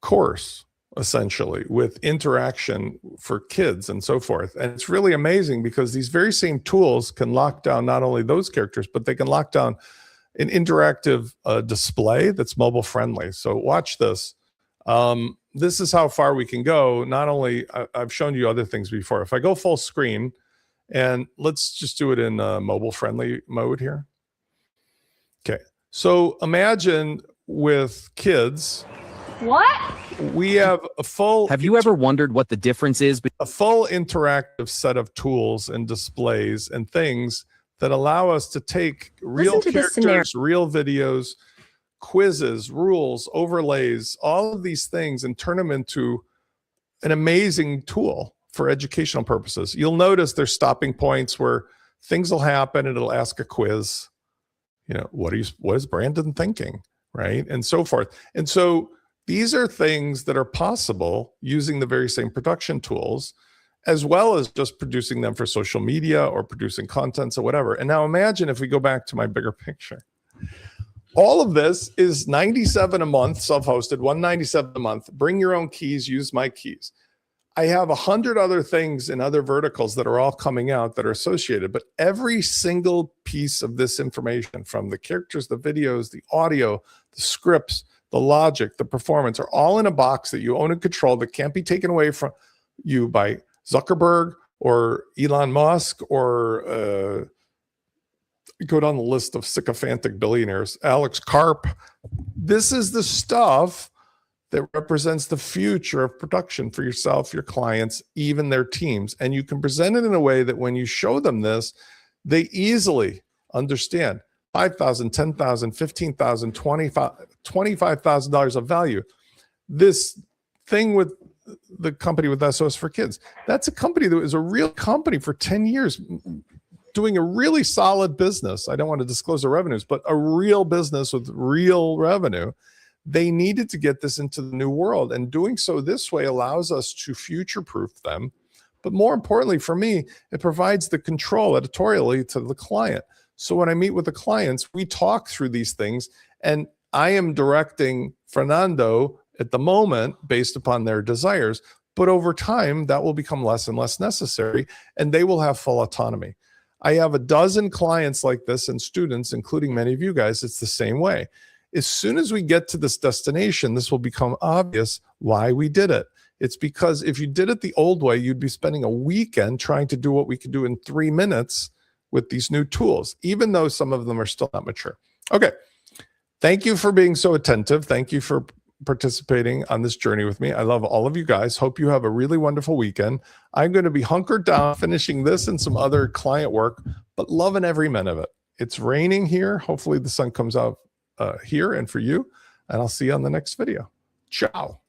course, essentially, with interaction for kids and so forth. And it's really amazing because these very same tools can lock down not only those characters, but they can lock down an interactive display that's mobile friendly. So watch this. This is how far we can go. Not only, I've shown you other things before. If I go full screen, and let's just do it in mobile friendly mode here. Okay, so imagine with kids. What? We have a full. Have you ever wondered what the difference is? A full interactive set of tools and displays and things that allow us to take real characters, real videos, quizzes, rules, overlays, all of these things and turn them into an amazing tool for educational purposes. You'll notice there's stopping points where things will happen and it'll ask a quiz. You know, what is Brandon thinking, right? And so forth. And so these are things that are possible using the very same production tools, as well as just producing them for social media or producing contents or whatever. And now imagine if we go back to my bigger picture. All of this is $97 a month, self-hosted, $197 a month. Bring your own keys, use my keys. I have 100 other things in other verticals that are all coming out that are associated, but every single piece of this information, from the characters, the videos, the audio, the scripts, the logic, the performance, are all in a box that you own and control that can't be taken away from you by Zuckerberg or Elon Musk or go down the list of sycophantic billionaires, Alex Karp. This is the stuff that represents the future of production for yourself, your clients, even their teams. And you can present it in a way that when you show them this, they easily understand $5,000, $10,000, $15,000, $25,000 of value. This thing with the company with SOS for Kids, that's a company that was a real company for 10 years, doing a really solid business. I don't want to disclose the revenues, but a real business with real revenue. They needed to get this into the new world, and doing so this way allows us to future-proof them. But more importantly for me, it provides the control editorially to the client. So when I meet with the clients, we talk through these things, and I am directing Fernando at the moment based upon their desires. But over time, that will become less and less necessary, and they will have full autonomy. I have a dozen clients like this and students, including many of you guys. It's the same way. As soon as we get to this destination, this will become obvious why we did it. It's because if you did it the old way, you'd be spending a weekend trying to do what we could do in 3 minutes with these new tools, even though some of them are still not mature. Okay. Thank you for being so attentive. Thank you for participating on this journey with me. I love all of you guys. Hope you have a really wonderful weekend. I'm going to be hunkered down finishing this and some other client work, but loving every minute of it. It's raining here. Hopefully the sun comes out here and for you, and I'll see you on the next video. Ciao.